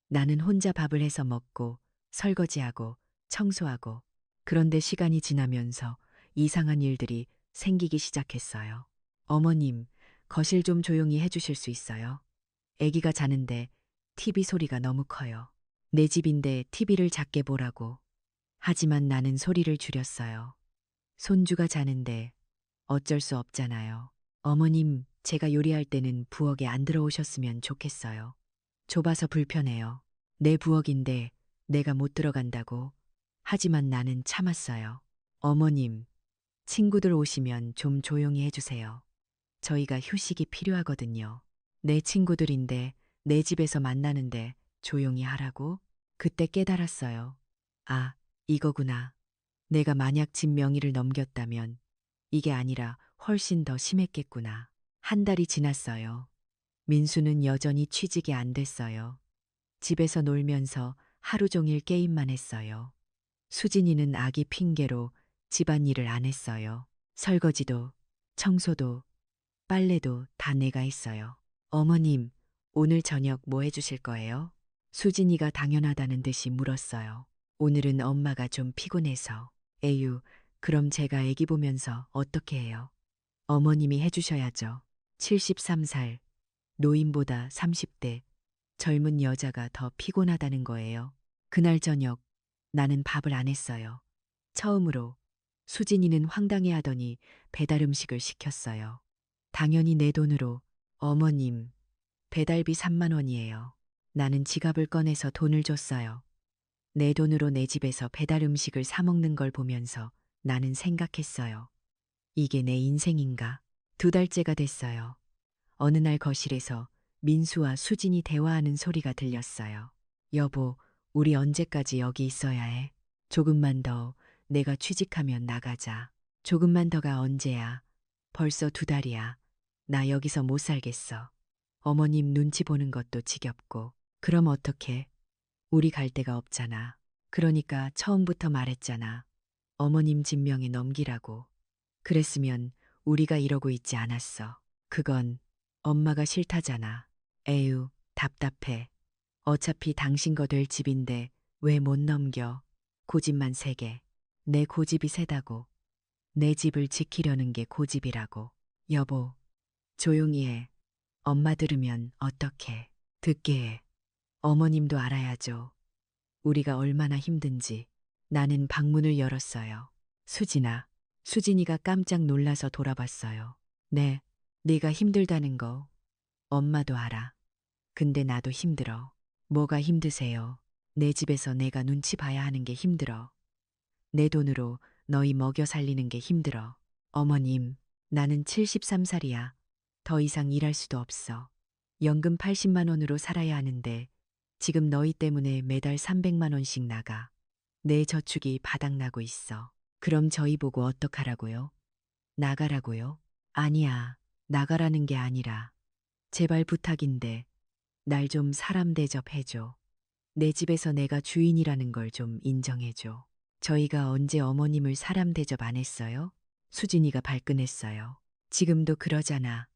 S3: 나는 혼자 밥을 해서 먹고 설거지하고 청소하고 그런데 시간이 지나면서 이상한 일들이 생기기 시작했어요. 어머님, 거실 좀 조용히 해주실 수 있어요? 아기가 자는데 TV 소리가 너무 커요. 내 집인데 TV를 작게 보라고. 하지만 나는 소리를 줄였어요. 손주가 자는데 어쩔 수 없잖아요. 어머님, 제가 요리할 때는 부엌에 안 들어오셨으면 좋겠어요. 좁아서 불편해요. 내 부엌인데 내가 못 들어간다고. 하지만 나는 참았어요. 어머님, 친구들 오시면 좀 조용히 해주세요. 저희가 휴식이 필요하거든요. 내 친구들인데 내 집에서 만나는데 조용히 하라고? 그때 깨달았어요. 아, 이거구나. 내가 만약 집 명의를 넘겼다면 이게 아니라 훨씬 더 심했겠구나. 한 달이 지났어요. 민수는 여전히 취직이 안 됐어요. 집에서 놀면서 하루 종일 게임만 했어요. 수진이는 아기 핑계로 집안일을 안 했어요. 설거지도, 청소도, 빨래도 다 내가 했어요. 어머님, 오늘 저녁 뭐 해주실 거예요? 수진이가 당연하다는 듯이 물었어요. 오늘은 엄마가 좀 피곤해서. 에휴, 그럼 제가 애기 보면서 어떻게 해요? 어머님이 해주셔야죠. 73살, 노인보다 30대, 젊은 여자가 더 피곤하다는 거예요. 그날 저녁, 나는 밥을 안 했어요. 처음으로 수진이는 황당해하더니 배달 음식을 시켰어요. 당연히 내 돈으로. 어머님, 배달비 3만 원이에요. 나는 지갑을 꺼내서 돈을 줬어요. 내 돈으로 내 집에서 배달 음식을 사 먹는 걸 보면서 나는 생각했어요. 이게 내 인생인가? 2달째가 됐어요. 어느 날 거실에서 민수와 수진이 대화하는 소리가 들렸어요. 여보, 우리 언제까지 여기 있어야 해? 조금만 더, 내가 취직하면 나가자. 조금만 더가 언제야? 벌써 2달이야. 나 여기서 못 살겠어. 어머님 눈치 보는 것도 지겹고. 그럼 어떡해? 우리 갈 데가 없잖아. 그러니까 처음부터 말했잖아. 어머님 집 명에 넘기라고. 그랬으면 우리가 이러고 있지 않았어. 그건 엄마가 싫다잖아. 에휴, 답답해. 어차피 당신 거 될 집인데 왜 못 넘겨? 고집만 세게. 내 고집이 세다고. 내 집을 지키려는 게 고집이라고. 여보, 조용히 해. 엄마 들으면 어떡해. 듣게 해. 어머님도 알아야죠. 우리가 얼마나 힘든지. 나는 방문을 열었어요. 수진아. 수진이가 깜짝 놀라서 돌아봤어요. 네, 네가 힘들다는 거 엄마도 알아. 근데 나도 힘들어. 뭐가 힘드세요? 내 집에서 내가 눈치 봐야 하는 게 힘들어. 내 돈으로 너희 먹여 살리는 게 힘들어. 어머님, 나는 73살이야. 더 이상 일할 수도 없어. 연금 80만 원으로 살아야 하는데 지금 너희 때문에 매달 300만 원씩 나가. 내 저축이 바닥나고 있어. 그럼 저희 보고 어떡하라고요? 나가라고요? 아니야, 나가라는 게 아니라 제발 부탁인데 날 좀 사람 대접해줘. 내 집에서 내가 주인이라는 걸 좀 인정해줘. 저희가 언제 어머님을 사람 대접 안 했어요? 수진이가 발끈했어요. 지금도 그러잖아.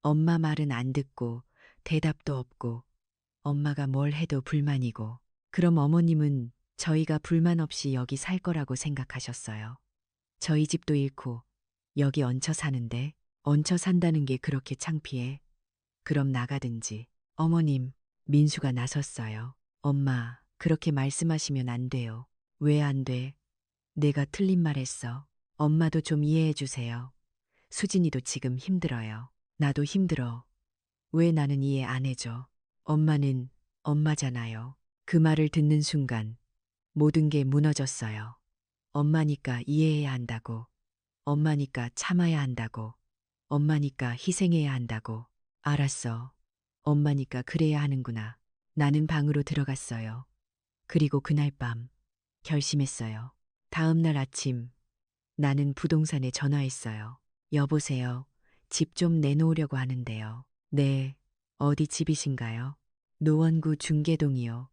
S3: 엄마 말은 안 듣고 대답도 없고 엄마가 뭘 해도 불만이고. 그럼 어머님은 저희가 불만 없이 여기 살 거라고 생각하셨어요. 저희 집도 잃고 여기 얹혀 사는데 얹혀 산다는 게 그렇게 창피해. 그럼 나가든지. 어머님, 민수가 나섰어요. 엄마, 그렇게 말씀하시면 안 돼요. 왜 안 돼? 내가 틀린 말 했어. 엄마도 좀 이해해 주세요. 수진이도 지금 힘들어요. 나도 힘들어. 왜 나는 이해 안 해줘? 엄마는 엄마잖아요. 그 말을 듣는 순간 모든 게 무너졌어요. 엄마니까 이해해야 한다고. 엄마니까 참아야 한다고. 엄마니까 희생해야 한다고. 알았어. 엄마니까 그래야 하는구나. 나는 방으로 들어갔어요. 그리고 그날 밤 결심했어요. 다음 날 아침 나는 부동산에 전화했어요. 여보세요. 집 좀 내놓으려고 하는데요. 네. 어디 집이신가요? 노원구 중계동이요.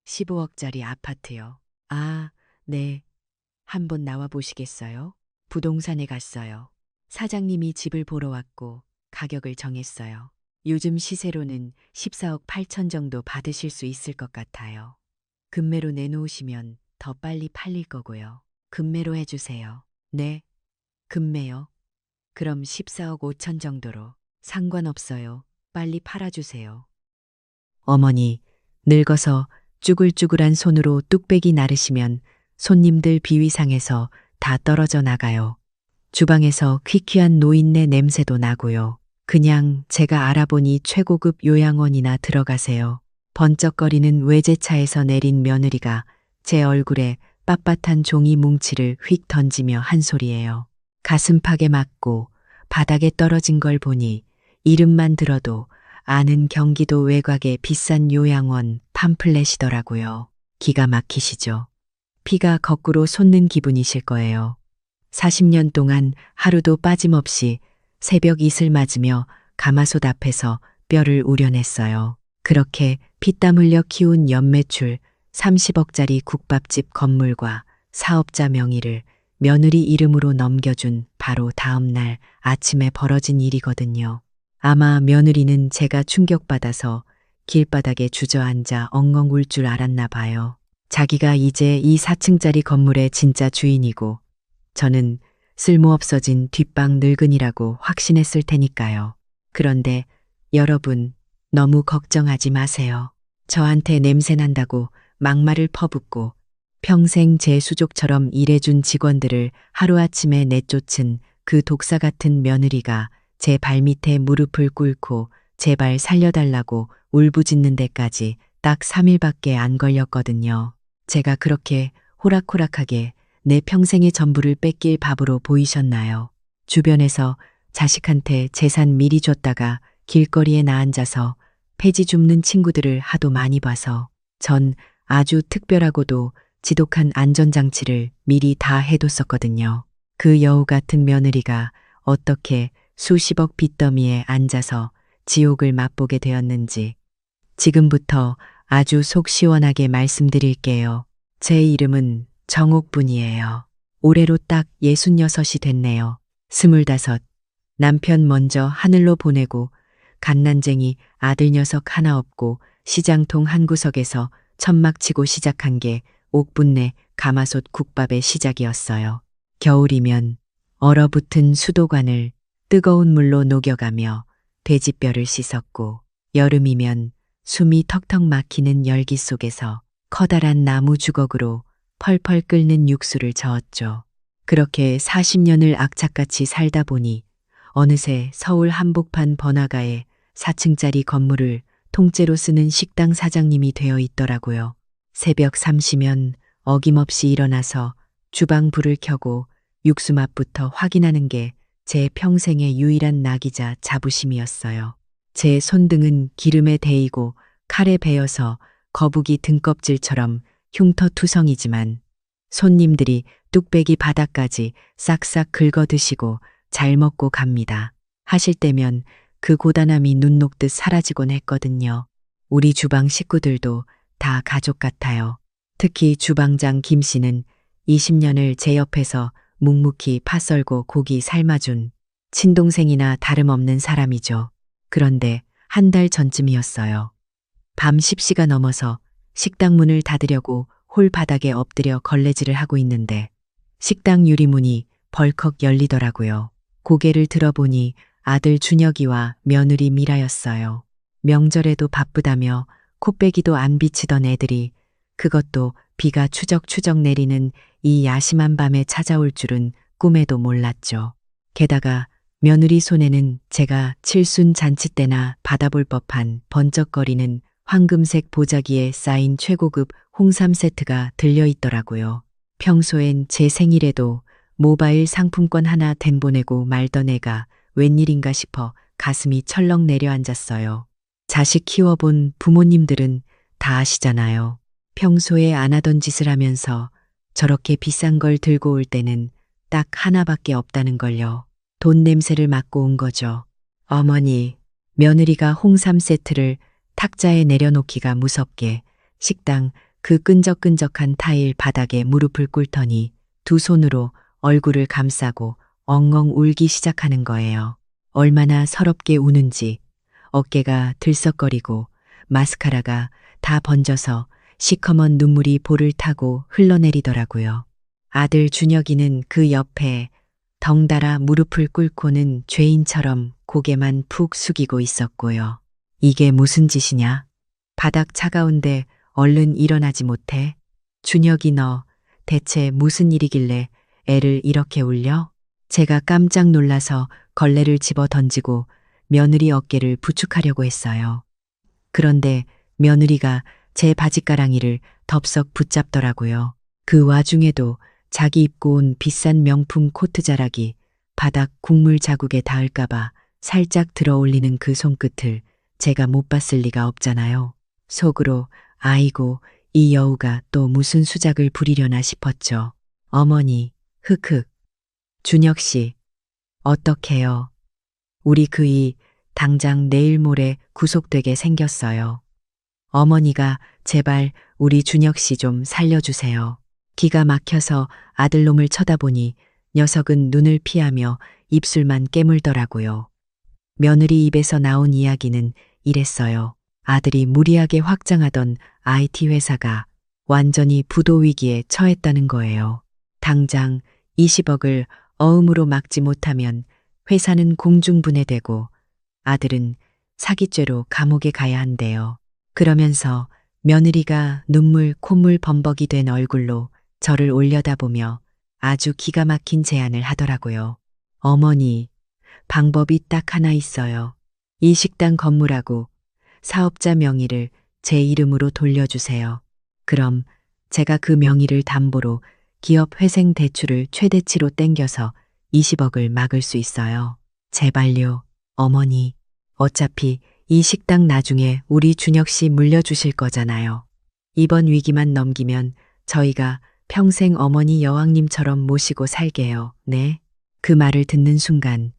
S3: 15억짜리 아파트요. 아, 네. 한번 나와 보시겠어요? 부동산에 갔어요. 사장님이 집을 보러 왔고 가격을 정했어요. 요즘 시세로는 14억 8천 정도 받으실 수 있을 것 같아요. 금매로 내놓으시면 더 빨리 팔릴 거고요. 금매로 해주세요. 네. 금매요? 그럼 14억 5천 정도로. 상관없어요. 빨리 팔아주세요. 어머니, 늙어서 쭈글쭈글한 손으로 뚝배기 나르시면 손님들 비위상에서 다 떨어져 나가요. 주방에서 퀴퀴한 노인네 냄새도 나고요. 그냥 제가 알아보니 최고급 요양원이나 들어가세요. 번쩍거리는 외제차에서 내린 며느리가 제 얼굴에 빳빳한 종이 뭉치를 휙 던지며 한 소리예요. 가슴팍에 맞고 바닥에 떨어진 걸 보니 이름만 들어도 아는 경기도 외곽의 비싼 요양원 팜플렛이더라고요. 기가 막히시죠? 피가 거꾸로 솟는 기분이실 거예요. 40년 동안 하루도 빠짐없이 새벽 이슬 맞으며 가마솥 앞에서 뼈를 우려냈어요. 그렇게 피땀 흘려 키운 연매출 30억짜리 국밥집 건물과 사업자 명의를 며느리 이름으로 넘겨준 바로 다음 날 아침에 벌어진 일이거든요. 아마 며느리는 제가 충격받아서 길바닥에 주저앉아 엉엉 울 줄 알았나 봐요. 자기가 이제 이 4층짜리 건물의 진짜 주인이고 저는 쓸모없어진 뒷방 늙은이라고 확신했을 테니까요. 그런데 여러분 너무 걱정하지 마세요. 저한테 냄새난다고 막말을 퍼붓고 평생 제 수족처럼 일해준 직원들을 하루아침에 내쫓은 그 독사 같은 며느리가 제 발밑에 무릎을 꿇고 제발 살려달라고 울부짖는 데까지 딱 3일밖에 안 걸렸거든요. 제가 그렇게 호락호락하게 내 평생의 전부를 뺏길 밥으로 보이셨나요? 주변에서 자식한테 재산 미리 줬다가 길거리에 나앉아서 폐지 줍는 친구들을 하도 많이 봐서 전 아주 특별하고도 지독한 안전장치를 미리 다 해뒀었거든요. 그 여우 같은 며느리가 어떻게 수십억 빚더미에 앉아서 지옥을 맛보게 되었는지 지금부터 아주 속 시원하게 말씀드릴게요. 제 이름은 정옥분이에요. 올해로 딱 66이 됐네요. 25. 남편 먼저 하늘로 보내고 갓난쟁이 아들 녀석 하나 없고 시장통 한 구석에서 천막 치고 시작한 게 옥분내 가마솥 국밥의 시작이었어요. 겨울이면 얼어붙은 수도관을 뜨거운 물로 녹여가며 돼지뼈를 씻었고 여름이면 숨이 턱턱 막히는 열기 속에서 커다란 나무 주걱으로 펄펄 끓는 육수를 저었죠. 그렇게 40년을 악착같이 살다 보니 어느새 서울 한복판 번화가에 4층짜리 건물을 통째로 쓰는 식당 사장님이 되어 있더라고요. 새벽 3시면 어김없이 일어나서 주방 불을 켜고 육수 맛부터 확인하는 게 제 평생의 유일한 낙이자 자부심이었어요. 제 손등은 기름에 데이고 칼에 베어서 거북이 등껍질처럼 흉터투성이지만 손님들이 뚝배기 바닥까지 싹싹 긁어 드시고 잘 먹고 갑니다. 하실 때면 그 고단함이 눈 녹듯 사라지곤 했거든요. 우리 주방 식구들도 다 가족 같아요. 특히 주방장 김 씨는 20년을 제 옆에서 묵묵히 파 썰고 고기 삶아준 친동생이나 다름없는 사람이죠. 그런데 한 달 전쯤이었어요. 밤 10시가 넘어서 식당 문을 닫으려고 홀 바닥에 엎드려 걸레질을 하고 있는데 식당 유리문이 벌컥 열리더라고요. 고개를 들어보니 아들 준혁이와 며느리 미라였어요. 명절에도 바쁘다며 코빼기도 안 비치던 애들이 그것도 비가 추적추적 내리는 이 야심한 밤에 찾아올 줄은 꿈에도 몰랐죠. 게다가 며느리 손에는 제가 칠순 잔치 때나 받아볼 법한 번쩍거리는 황금색 보자기에 쌓인 최고급 홍삼 세트가 들려있더라고요. 평소엔 제 생일에도 모바일 상품권 하나 댕보내고 말던 애가 웬일인가 싶어 가슴이 철렁 내려앉았어요. 자식 키워본 부모님들은 다 아시잖아요. 평소에 안 하던 짓을 하면서 저렇게 비싼 걸 들고 올 때는 딱 하나밖에 없다는 걸요. 돈 냄새를 맡고 온 거죠. 어머니, 며느리가 홍삼 세트를 탁자에 내려놓기가 무섭게 식당 그 끈적끈적한 타일 바닥에 무릎을 꿇더니 두 손으로 얼굴을 감싸고 엉엉 울기 시작하는 거예요. 얼마나 서럽게 우는지 어깨가 들썩거리고 마스카라가 다 번져서 시커먼 눈물이 볼을 타고 흘러내리더라고요. 아들 준혁이는 그 옆에 덩달아 무릎을 꿇고는 죄인처럼 고개만 푹 숙이고 있었고요. 이게 무슨 짓이냐? 바닥 차가운데 얼른 일어나지 못해? 준혁이 너 대체 무슨 일이길래 애를 이렇게 울려? 제가 깜짝 놀라서 걸레를 집어 던지고 며느리 어깨를 부축하려고 했어요. 그런데 며느리가 제 바지가랑이를 덥석 붙잡더라고요. 그 와중에도 자기 입고 온 비싼 명품 코트 자락이 바닥 국물 자국에 닿을까봐 살짝 들어 올리는 그 손끝을 제가 못 봤을 리가 없잖아요. 속으로 아이고 이 여우가 또 무슨 수작을 부리려나 싶었죠. 어머니, 흑흑. 준혁 씨, 어떡해요. 우리 그이 당장 내일 모레 구속되게 생겼어요. 어머니가 제발 우리 준혁 씨 좀 살려주세요. 기가 막혀서 아들놈을 쳐다보니 녀석은 눈을 피하며 입술만 깨물더라고요. 며느리 입에서 나온 이야기는 이랬어요. 아들이 무리하게 확장하던 IT 회사가 완전히 부도 위기에 처했다는 거예요. 당장 20억을 어음으로 막지 못하면 회사는 공중분해되고 아들은 사기죄로 감옥에 가야 한대요. 그러면서 며느리가 눈물 콧물 범벅이 된 얼굴로 저를 올려다보며 아주 기가 막힌 제안을 하더라고요. 어머니, 방법이 딱 하나 있어요. 이 식당 건물하고 사업자 명의를 제 이름으로 돌려주세요. 그럼 제가 그 명의를 담보로 기업 회생 대출을 최대치로 땡겨서 20억을 막을 수 있어요. 제발요, 어머니. 어차피 이 식당 나중에 우리 준혁 씨 물려주실 거잖아요. 이번 위기만 넘기면 저희가 평생 어머니 여왕님처럼 모시고 살게요. 네. 그 말을 듣는 순간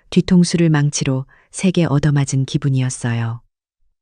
S3: 뒤통수를 망치로 세게 얻어맞은 기분이었어요.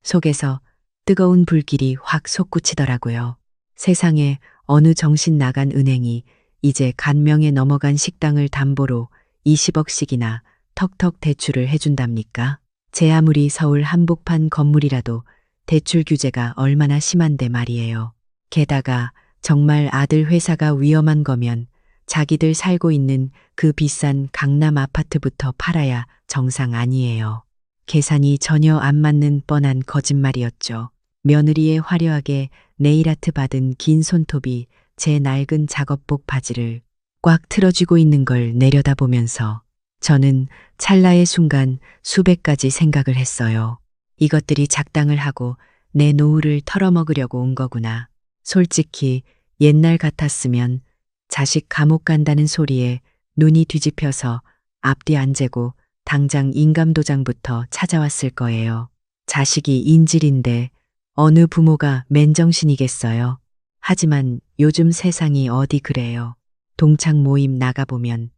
S3: 속에서 뜨거운 불길이 확 솟구치더라고요. 세상에 어느 정신 나간 은행이 이제 간명에 넘어간 식당을 담보로 20억씩이나 턱턱 대출을 해준답니까? 제 아무리 서울 한복판 건물이라도 대출 규제가 얼마나 심한데 말이에요. 게다가 정말 아들 회사가 위험한 거면 자기들 살고 있는 그 비싼 강남 아파트부터 팔아야 정상 아니에요. 계산이 전혀 안 맞는 뻔한 거짓말이었죠. 며느리의 화려하게 네일아트 받은 긴 손톱이 제 낡은 작업복 바지를 꽉 틀어쥐고 있는 걸 내려다보면서 저는 찰나의 순간 수백 가지 생각을 했어요. 이것들이 작당을 하고 내 노후를 털어먹으려고 온 거구나. 솔직히 옛날 같았으면 자식 감옥 간다는 소리에 눈이 뒤집혀서 앞뒤 안 재고 당장 인감도장부터 찾아왔을 거예요. 자식이 인질인데 어느 부모가 맨정신이겠어요. 하지만 요즘 세상이 어디 그래요. 동창 모임 나가보면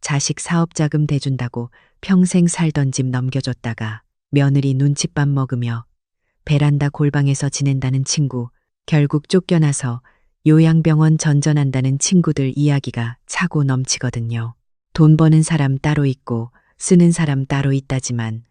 S3: 자식 사업자금 대준다고 평생 살던 집 넘겨줬다가 며느리 눈칫밥 먹으며 베란다 골방에서 지낸다는 친구, 결국 쫓겨나서 요양병원 전전한다는 친구들 이야기가 차고 넘치거든요. 돈 버는 사람 따로 있고 쓰는 사람 따로 있다지만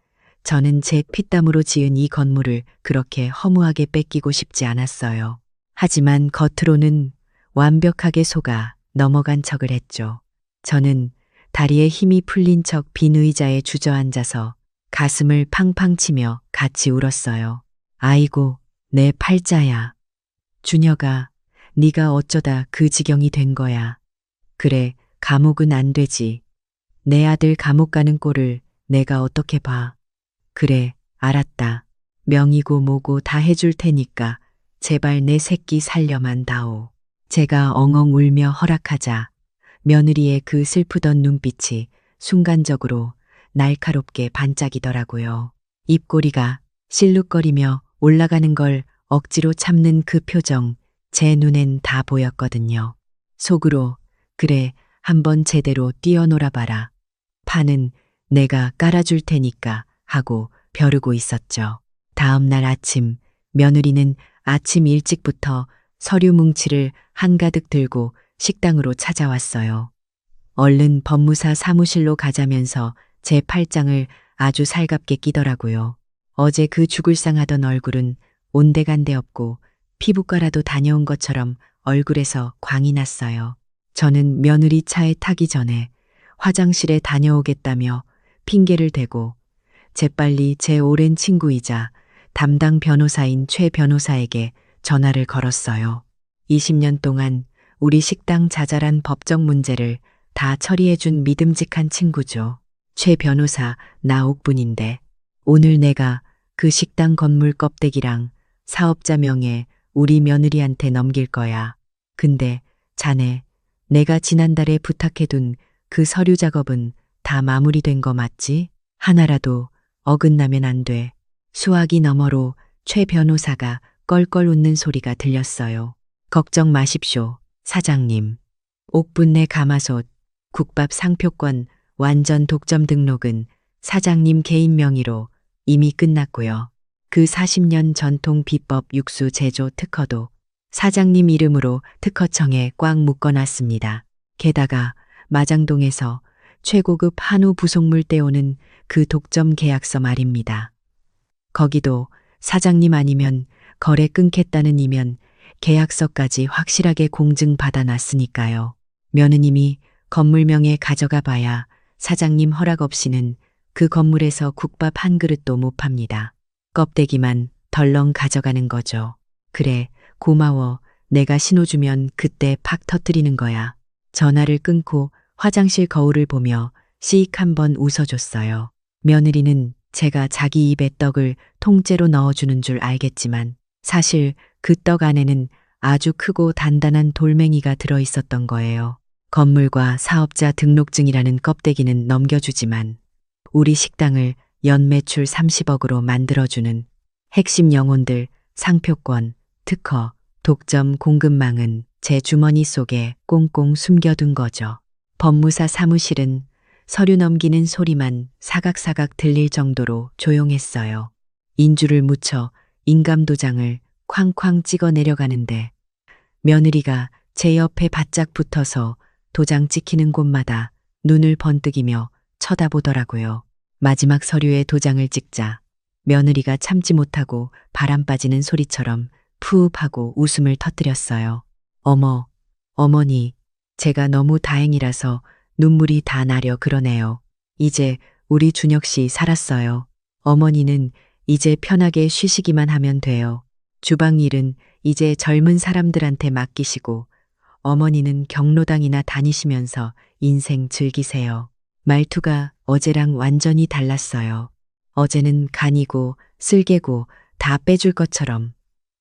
S3: 저는 제 피땀으로 지은 이 건물을 그렇게 허무하게 뺏기고 싶지 않았어요. 하지만 겉으로는 완벽하게 속아 넘어간 척을 했죠. 저는 다리에 힘이 풀린 척 빈 의자에 주저앉아서 가슴을 팡팡 치며 같이 울었어요. 아이고, 내 팔자야. 준혁아, 네가 어쩌다 그 지경이 된 거야. 그래, 감옥은 안 되지. 내 아들 감옥 가는 꼴을 내가 어떻게 봐. 그래, 알았다. 명이고 뭐고 다 해줄 테니까 제발 내 새끼 살려만 다오. 제가 엉엉 울며 허락하자 며느리의 그 슬프던 눈빛이 순간적으로 날카롭게 반짝이더라고요. 입꼬리가 실룩거리며 올라가는 걸 억지로 참는 그 표정, 제 눈엔 다 보였거든요. 속으로 그래, 한번 제대로 뛰어놀아봐라. 판은 내가 깔아줄 테니까 하고 벼르고 있었죠. 다음 날 아침, 며느리는 아침 일찍부터 서류 뭉치를 한가득 들고 식당으로 찾아왔어요. 얼른 법무사 사무실로 가자면서 제 팔짱을 아주 살갑게 끼더라고요. 어제 그 죽을상하던 얼굴은 온데간데 없고 피부과라도 다녀온 것처럼 얼굴에서 광이 났어요. 저는 며느리 차에 타기 전에 화장실에 다녀오겠다며 핑계를 대고 재빨리 제 오랜 친구이자 담당 변호사인 최 변호사에게 전화를 걸었어요. 20년 동안 우리 식당 자잘한 법적 문제를 다 처리해준 믿음직한 친구죠. 최 변호사 나옥분인데 오늘 내가 그 식당 건물 껍데기랑 사업자 명에 우리 며느리한테 넘길 거야. 근데 자네, 내가 지난달에 부탁해둔 그 서류 작업은 다 마무리된 거 맞지? 하나라도 어긋나면 안 돼. 수화기 너머로 최 변호사가 껄껄 웃는 소리가 들렸어요. 걱정 마십시오, 사장님. 옥분내 가마솥, 국밥 상표권, 완전 독점 등록은 사장님 개인 명의로 이미 끝났고요. 그 40년 전통 비법 육수 제조 특허도 사장님 이름으로 특허청에 꽉 묶어놨습니다. 게다가 마장동에서 최고급 한우 부속물 떼오는 그 독점 계약서 말입니다. 거기도 사장님 아니면 거래 끊겠다는 이면 계약서까지 확실하게 공증 받아놨으니까요. 며느님이 건물명에 가져가 봐야 사장님 허락 없이는 그 건물에서 국밥 한 그릇도 못 팝니다. 껍데기만 덜렁 가져가는 거죠. 그래, 고마워. 내가 신호 주면 그때 팍 터뜨리는 거야. 전화를 끊고 화장실 거울을 보며 씩 한번 웃어줬어요. 며느리는 제가 자기 입에 떡을 통째로 넣어주는 줄 알겠지만 사실 그 떡 안에는 아주 크고 단단한 돌멩이가 들어있었던 거예요. 건물과 사업자 등록증이라는 껍데기는 넘겨주지만 우리 식당을 연매출 30억으로 만들어주는 핵심 영혼들, 상표권, 특허, 독점 공급망은 제 주머니 속에 꽁꽁 숨겨둔 거죠. 법무사 사무실은 서류 넘기는 소리만 사각사각 들릴 정도로 조용했어요. 인주를 묻혀 인감도장을 쾅쾅 찍어 내려가는데 며느리가 제 옆에 바짝 붙어서 도장 찍히는 곳마다 눈을 번뜩이며 쳐다보더라고요. 마지막 서류에 도장을 찍자 며느리가 참지 못하고 바람 빠지는 소리처럼 푸흡 하고 웃음을 터뜨렸어요. 어머, 어머니, 제가 너무 다행이라서 눈물이 다 나려 그러네요. 이제 우리 준혁 씨 살았어요. 어머니는 이제 편하게 쉬시기만 하면 돼요. 주방 일은 이제 젊은 사람들한테 맡기시고 어머니는 경로당이나 다니시면서 인생 즐기세요. 말투가 어제랑 완전히 달랐어요. 어제는 간이고 쓸개고 다 빼줄 것처럼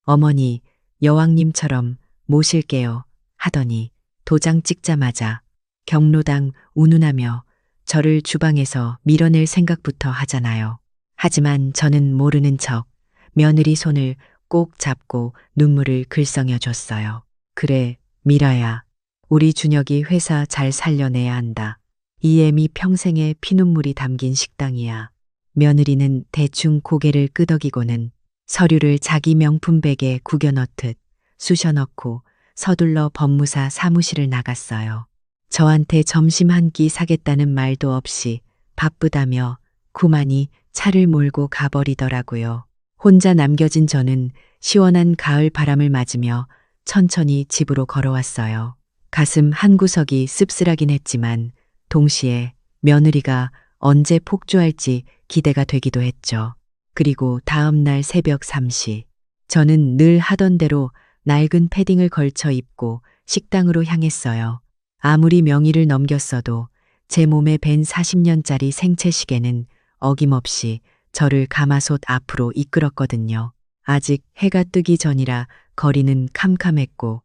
S3: 어머니, 여왕님처럼 모실게요 하더니 도장 찍자마자 경로당 운운하며 저를 주방에서 밀어낼 생각부터 하잖아요. 하지만 저는 모르는 척 며느리 손을 꼭 잡고 눈물을 글썽여 줬어요. 그래, 미라야. 우리 준혁이 회사 잘 살려내야 한다. 이 애미 평생의 피눈물이 담긴 식당이야. 며느리는 대충 고개를 끄덕이고는 서류를 자기 명품백에 구겨 넣듯 쑤셔 넣고 서둘러 법무사 사무실을 나갔어요. 저한테 점심 한 끼 사겠다는 말도 없이 바쁘다며 그만이 차를 몰고 가버리더라고요. 혼자 남겨진 저는 시원한 가을 바람을 맞으며 천천히 집으로 걸어왔어요. 가슴 한구석이 씁쓸하긴 했지만 동시에 며느리가 언제 폭주할지 기대가 되기도 했죠. 그리고 다음 날 새벽 3시 저는 늘 하던 대로 낡은 패딩을 걸쳐 입고 식당으로 향했어요. 아무리 명의를 넘겼어도 제 몸에 밴 40년짜리 생체시계는 어김없이 저를 가마솥 앞으로 이끌었거든요. 아직 해가 뜨기 전이라 거리는 캄캄했고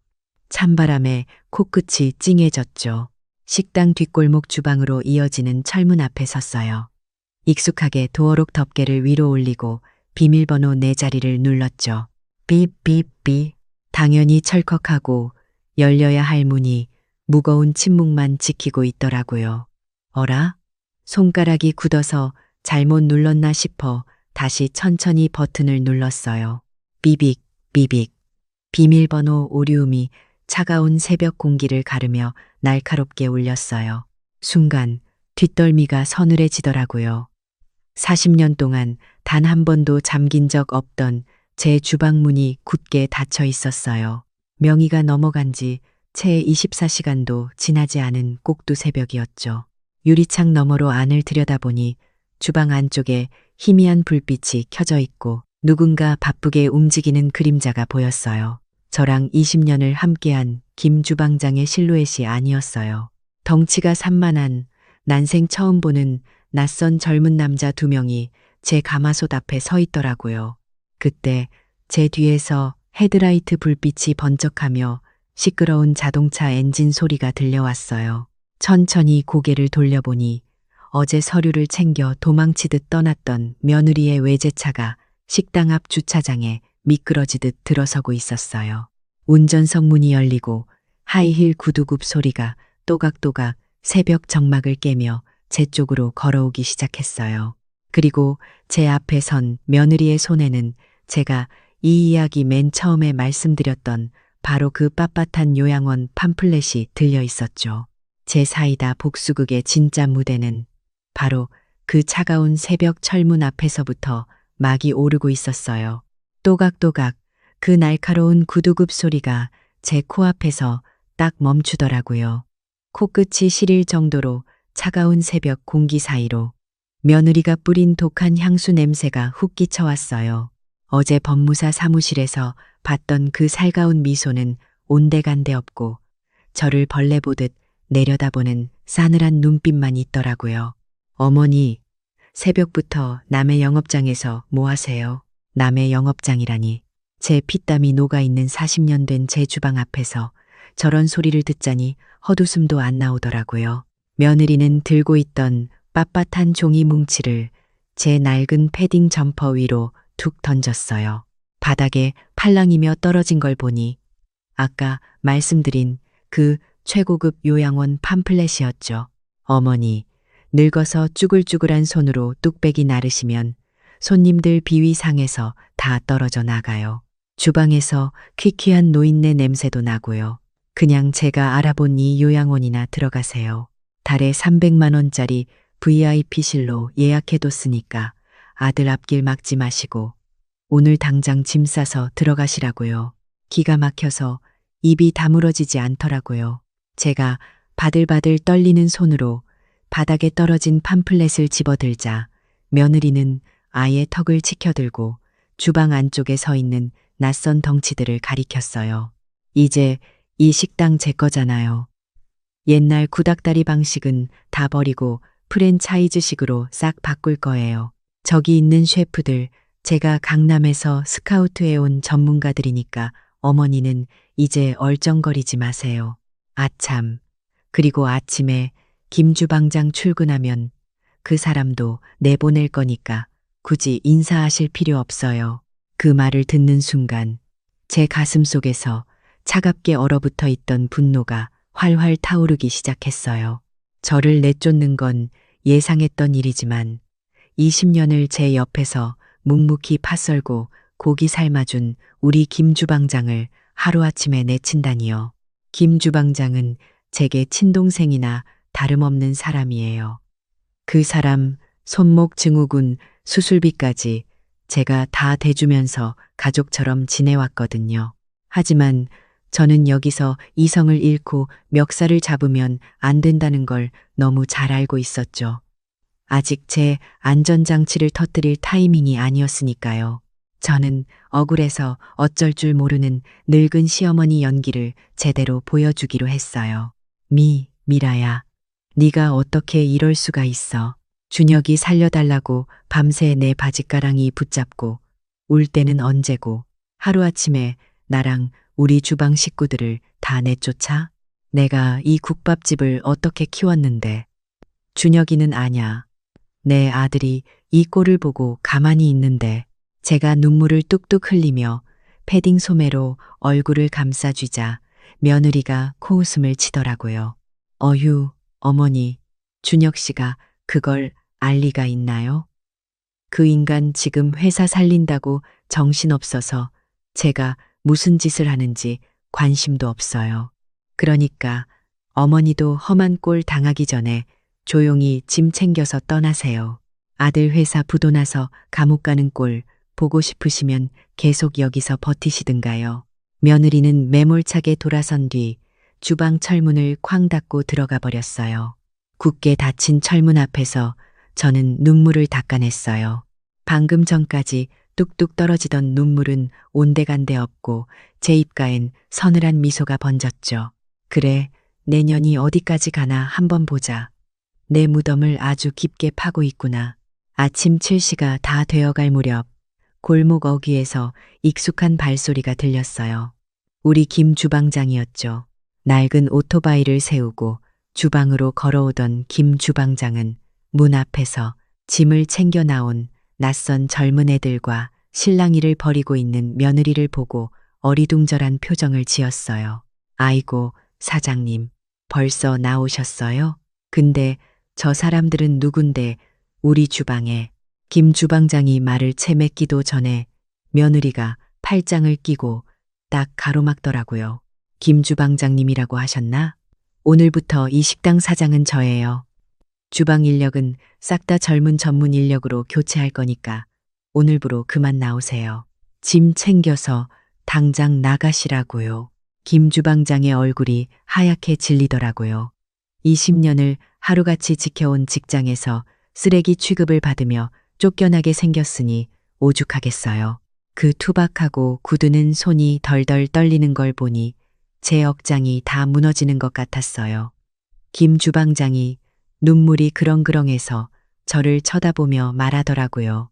S3: 찬바람에 코끝이 찡해졌죠. 식당 뒷골목 주방으로 이어지는 철문 앞에 섰어요. 익숙하게 도어록 덮개를 위로 올리고 비밀번호 4자리를 눌렀죠. 삐삐삐. 당연히 철컥하고 열려야 할 문이 무거운 침묵만 지키고 있더라고요. 어라? 손가락이 굳어서 잘못 눌렀나 싶어 다시 천천히 버튼을 눌렀어요. 비빅, 비빅. 비밀번호 오류음이 차가운 새벽 공기를 가르며 날카롭게 울렸어요. 순간 뒷덜미가 서늘해지더라고요. 40년 동안 단 한 번도 잠긴 적 없던 제 주방 문이 굳게 닫혀 있었어요. 명의가 넘어간 지 채 24시간도 지나지 않은 꼭두 새벽이었죠. 유리창 너머로 안을 들여다보니 주방 안쪽에 희미한 불빛이 켜져 있고 누군가 바쁘게 움직이는 그림자가 보였어요. 저랑 20년을 함께한 김 주방장의 실루엣이 아니었어요. 덩치가 산만한 난생 처음 보는 낯선 젊은 남자 2명이 제 가마솥 앞에 서 있더라고요. 그때 제 뒤에서 헤드라이트 불빛이 번쩍하며 시끄러운 자동차 엔진 소리가 들려왔어요. 천천히 고개를 돌려보니 어제 서류를 챙겨 도망치듯 떠났던 며느리의 외제차가 식당 앞 주차장에 미끄러지듯 들어서고 있었어요. 운전석 문이 열리고 하이힐 구두굽 소리가 또각또각 새벽 정막을 깨며 제 쪽으로 걸어오기 시작했어요. 그리고 제 앞에 선 며느리의 손에는 제가 이 이야기 맨 처음에 말씀드렸던 바로 그 빳빳한 요양원 팜플렛이 들려 있었죠. 제 사이다 복수극의 진짜 무대는 바로 그 차가운 새벽 철문 앞에서부터 막이 오르고 있었어요. 또각또각 그 날카로운 구두굽 소리가 제 코앞에서 딱 멈추더라고요. 코끝이 시릴 정도로 차가운 새벽 공기 사이로 며느리가 뿌린 독한 향수 냄새가 훅 끼쳐왔어요. 어제 법무사 사무실에서 봤던 그 살가운 미소는 온데간데 없고 저를 벌레 보듯 내려다보는 싸늘한 눈빛만 있더라고요. 어머니, 새벽부터 남의 영업장에서 뭐 하세요? 남의 영업장이라니. 제 피땀이 녹아있는 40년 된 제 주방 앞에서 저런 소리를 듣자니 헛웃음도 안 나오더라고요. 며느리는 들고 있던 빳빳한 종이 뭉치를 제 낡은 패딩 점퍼 위로 툭 던졌어요. 바닥에 팔랑이며 떨어진 걸 보니 아까 말씀드린 그 최고급 요양원 팜플렛이었죠. 어머니, 늙어서 쭈글쭈글한 손으로 뚝배기 나르시면 손님들 비위 상에서 다 떨어져 나가요. 주방에서 퀴퀴한 노인네 냄새도 나고요. 그냥 제가 알아본 이 요양원이나 들어가세요. 달에 300만 원짜리 VIP실로 예약해뒀으니까 아들 앞길 막지 마시고 오늘 당장 짐 싸서 들어가시라고요. 기가 막혀서 입이 다물어지지 않더라고요. 제가 바들바들 떨리는 손으로 바닥에 떨어진 팜플렛을 집어들자 며느리는 아예 턱을 치켜들고 주방 안쪽에 서 있는 낯선 덩치들을 가리켰어요. 이제 이 식당 제 거잖아요. 옛날 구닥다리 방식은 다 버리고 프랜차이즈식으로 싹 바꿀 거예요. 저기 있는 셰프들, 제가 강남에서 스카우트해온 전문가들이니까 어머니는 이제 얼쩡거리지 마세요. 아참, 그리고 아침에 김주방장 출근하면 그 사람도 내보낼 거니까 굳이 인사하실 필요 없어요. 그 말을 듣는 순간 제 가슴 속에서 차갑게 얼어붙어 있던 분노가 활활 타오르기 시작했어요. 저를 내쫓는 건 예상했던 일이지만 20년을 제 옆에서 묵묵히 팥썰고 고기 삶아준 우리 김 주방장을 하루아침에 내친다니요. 김 주방장은 제게 친동생이나 다름없는 사람이에요. 그 사람 손목 증후군 수술비까지 제가 다 대주면서 가족처럼 지내왔거든요. 하지만 저는 여기서 이성을 잃고 멱살을 잡으면 안 된다는 걸 너무 잘 알고 있었죠. 아직 제 안전장치를 터뜨릴 타이밍이 아니었으니까요. 저는 억울해서 어쩔 줄 모르는 늙은 시어머니 연기를 제대로 보여주기로 했어요. 미라야, 네가 어떻게 이럴 수가 있어. 준혁이 살려달라고 밤새 내 바짓가랑이 붙잡고 울 때는 언제고 하루아침에 나랑 우리 주방 식구들을 다 내쫓아? 내가 이 국밥집을 어떻게 키웠는데. 준혁이는 아냐. 내 아들이 이 꼴을 보고 가만히 있는데. 제가 눈물을 뚝뚝 흘리며 패딩 소매로 얼굴을 감싸쥐자 며느리가 코웃음을 치더라고요. 어휴, 어머니, 준혁 씨가 그걸 알 리가 있나요? 그 인간 지금 회사 살린다고 정신없어서 제가 무슨 짓을 하는지 관심도 없어요. 그러니까 어머니도 험한 꼴 당하기 전에 조용히 짐 챙겨서 떠나세요. 아들 회사 부도나서 감옥 가는 꼴 보고 싶으시면 계속 여기서 버티시든가요. 며느리는 매몰차게 돌아선 뒤 주방 철문을 쾅 닫고 들어가 버렸어요. 굳게 닫힌 철문 앞에서 저는 눈물을 닦아냈어요. 방금 전까지 뚝뚝 떨어지던 눈물은 온데간데 없고 제 입가엔 서늘한 미소가 번졌죠. 그래, 내년이 어디까지 가나 한번 보자. 내 무덤을 아주 깊게 파고 있구나. 아침 7시가 다 되어갈 무렵 골목 어귀에서 익숙한 발소리가 들렸어요. 우리 김 주방장이었죠. 낡은 오토바이를 세우고 주방으로 걸어오던 김 주방장은 문 앞에서 짐을 챙겨 나온 낯선 젊은 애들과 실랑이를 벌이고 있는 며느리를 보고 어리둥절한 표정을 지었어요. 아이고, 사장님, 벌써 나오셨어요? 근데 저 사람들은 누군데 우리 주방에. 김 주방장이 말을 채 맺기도 전에 며느리가 팔짱을 끼고 딱 가로막더라고요. 김 주방장님이라고 하셨나? 오늘부터 이 식당 사장은 저예요. 주방 인력은 싹 다 젊은 전문 인력으로 교체할 거니까 오늘부로 그만 나오세요. 짐 챙겨서 당장 나가시라고요. 김 주방장의 얼굴이 하얗게 질리더라고요. 20년을 하루같이 지켜온 직장에서 쓰레기 취급을 받으며 쫓겨나게 생겼으니 오죽하겠어요. 그 투박하고 굳는 손이 덜덜 떨리는 걸 보니 제 억장이 다 무너지는 것 같았어요. 김 주방장이 눈물이 그렁그렁해서 저를 쳐다보며 말하더라고요.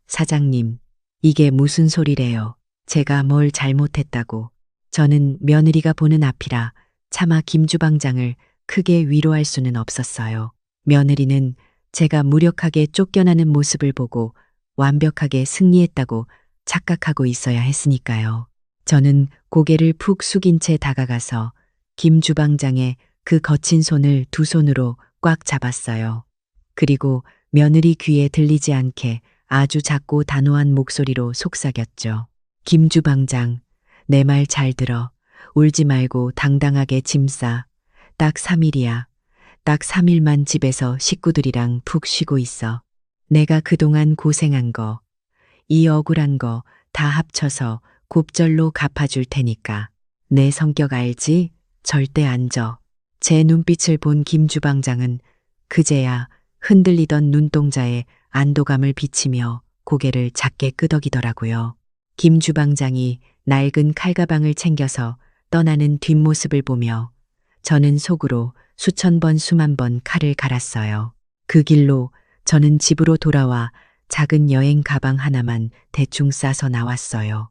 S3: 사장님, 이게 무슨 소리래요? 제가 뭘 잘못했다고. 저는 며느리가 보는 앞이라 차마 김 주방장을 크게 위로할 수는 없었어요. 며느리는 제가 무력하게 쫓겨나는 모습을 보고 완벽하게 승리했다고 착각하고 있어야 했으니까요. 저는 고개를 푹 숙인 채 다가가서 김 주방장의 그 거친 손을 두 손으로 꽉 잡았어요. 그리고 며느리 귀에 들리지 않게 아주 작고 단호한 목소리로 속삭였죠. 김 주방장, 내 말 잘 들어. 울지 말고 당당하게 짐 싸. 딱 3일이야. 딱 3일만 집에서 식구들이랑 푹 쉬고 있어. 내가 그동안 고생한 거, 이 억울한 거 다 합쳐서 곱절로 갚아줄 테니까. 내 성격 알지? 절대 안 져. 제 눈빛을 본 김 주방장은 그제야 흔들리던 눈동자에 안도감을 비치며 고개를 작게 끄덕이더라고요. 김 주방장이 낡은 칼가방을 챙겨서 떠나는 뒷모습을 보며 저는 속으로 수천 번 수만 번 칼을 갈았어요. 그 길로 저는 집으로 돌아와 작은 여행 가방 하나만 대충 싸서 나왔어요.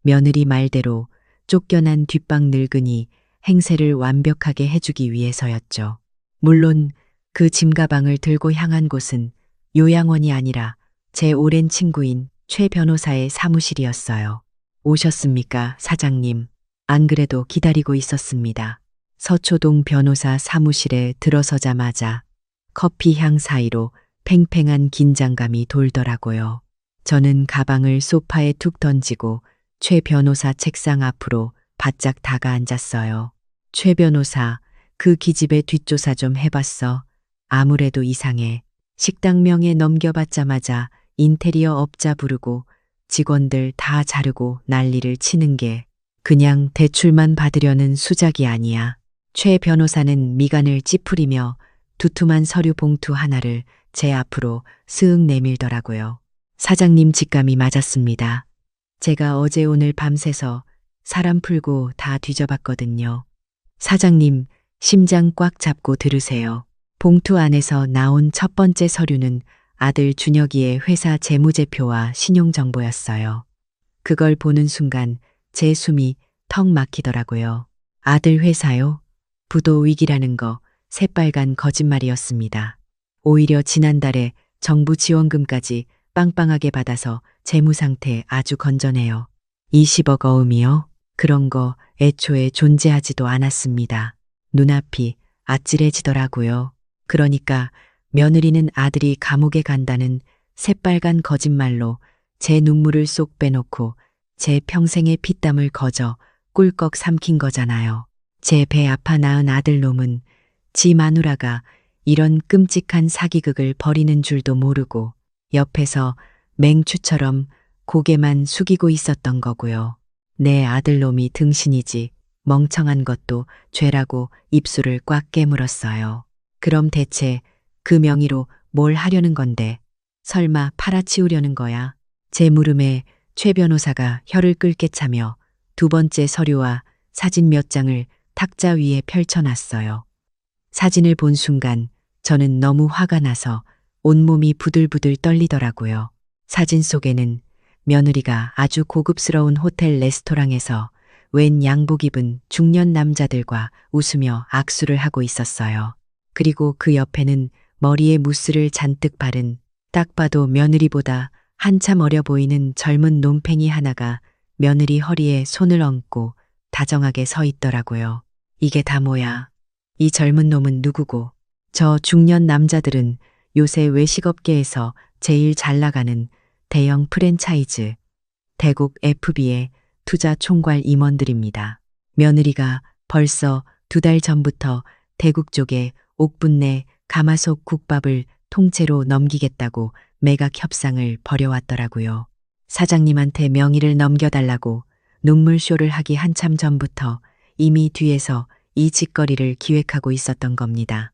S3: 며느리 말대로 쫓겨난 뒷방 늙은이 행세를 완벽하게 해주기 위해서였죠. 물론 그 짐가방을 들고 향한 곳은 요양원이 아니라 제 오랜 친구인 최 변호사의 사무실이었어요. 오셨습니까, 사장님? 안 그래도 기다리고 있었습니다. 서초동 변호사 사무실에 들어서자마자 커피 향 사이로 팽팽한 긴장감이 돌더라고요. 저는 가방을 소파에 툭 던지고 최 변호사 책상 앞으로 바짝 다가 앉았어요. 최 변호사, 그 기집애 뒷조사 좀 해봤어. 아무래도 이상해. 식당명에 넘겨받자마자 인테리어 업자 부르고 직원들 다 자르고 난리를 치는 게 그냥 대출만 받으려는 수작이 아니야. 최 변호사는 미간을 찌푸리며 두툼한 서류 봉투 하나를 제 앞으로 쓱 내밀더라고요. 사장님 직감이 맞았습니다. 제가 어제 오늘 밤새서 사람 풀고 다 뒤져봤거든요. 사장님, 심장 꽉 잡고 들으세요. 봉투 안에서 나온 첫 번째 서류는 아들 준혁이의 회사 재무제표와 신용정보였어요. 그걸 보는 순간 제 숨이 턱 막히더라고요. 아들 회사요? 부도 위기라는 거 새빨간 거짓말이었습니다. 오히려 지난달에 정부 지원금까지 빵빵하게 받아서 재무 상태 아주 건전해요. 20억 어음이요? 그런 거 애초에 존재하지도 않았습니다. 눈앞이 아찔해지더라고요. 그러니까 며느리는 아들이 감옥에 간다는 새빨간 거짓말로 제 눈물을 쏙 빼놓고 제 평생의 피땀을 거저 꿀꺽 삼킨 거잖아요. 제 배 아파 낳은 아들놈은 지 마누라가 이런 끔찍한 사기극을 벌이는 줄도 모르고 옆에서 맹추처럼 고개만 숙이고 있었던 거고요. 내 아들놈이 등신이지 멍청한 것도 죄라고 입술을 꽉 깨물었어요. 그럼 대체 그 명의로 뭘 하려는 건데? 설마 팔아치우려는 거야? 제 물음에 최 변호사가 혀를 끌게 차며 두 번째 서류와 사진 몇 장을 탁자 위에 펼쳐놨어요. 사진을 본 순간 저는 너무 화가 나서 온몸이 부들부들 떨리더라고요. 사진 속에는 며느리가 아주 고급스러운 호텔 레스토랑에서 웬 양복 입은 중년 남자들과 웃으며 악수를 하고 있었어요. 그리고 그 옆에는 머리에 무스를 잔뜩 바른 딱 봐도 며느리보다 한참 어려 보이는 젊은 놈팽이 하나가 며느리 허리에 손을 얹고 다정하게 서 있더라고요. 이게 다 뭐야? 이 젊은 놈은 누구고? 저 중년 남자들은 요새 외식업계에서 제일 잘 나가는 대형 프랜차이즈 대국 FB의 투자 총괄 임원들입니다. 며느리가 벌써 2달 전부터 대국 쪽에 옥분내 가마솥 국밥을 통째로 넘기겠다고 매각 협상을 벌여왔더라고요. 사장님한테 명의를 넘겨달라고 눈물쇼를 하기 한참 전부터 이미 뒤에서 이 짓거리를 기획하고 있었던 겁니다.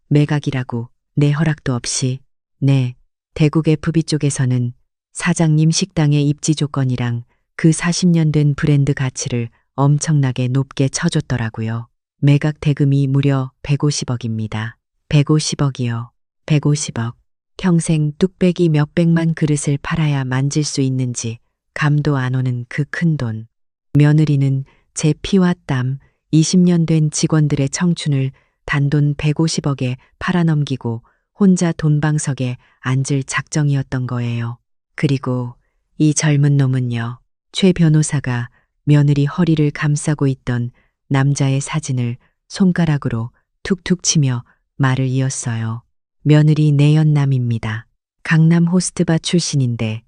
S3: 매각이라고 내 허락도 없이. 네, 대국 FB 쪽에서는 사장님 식당의 입지 조건이랑 그 40년 된 브랜드 가치를 엄청나게 높게 쳐줬더라고요. 매각 대금이 무려 150억입니다. 150억이요. 150억. 평생 뚝배기 몇백만 그릇을 팔아야 만질 수 있는지 감도 안 오는 그 큰 돈. 며느리는 제 피와 땀 20년 된 직원들의 청춘을 단돈 150억에 팔아넘기고 혼자 돈방석에 앉을 작정이었던 거예요. 그리고 이 젊은 놈은요. 최 변호사가 며느리 허리를 감싸고 있던 남자의 사진을 손가락으로 툭툭 치며 말을 이었어요. 며느리 내연남입니다. 강남 호스트바 출신인데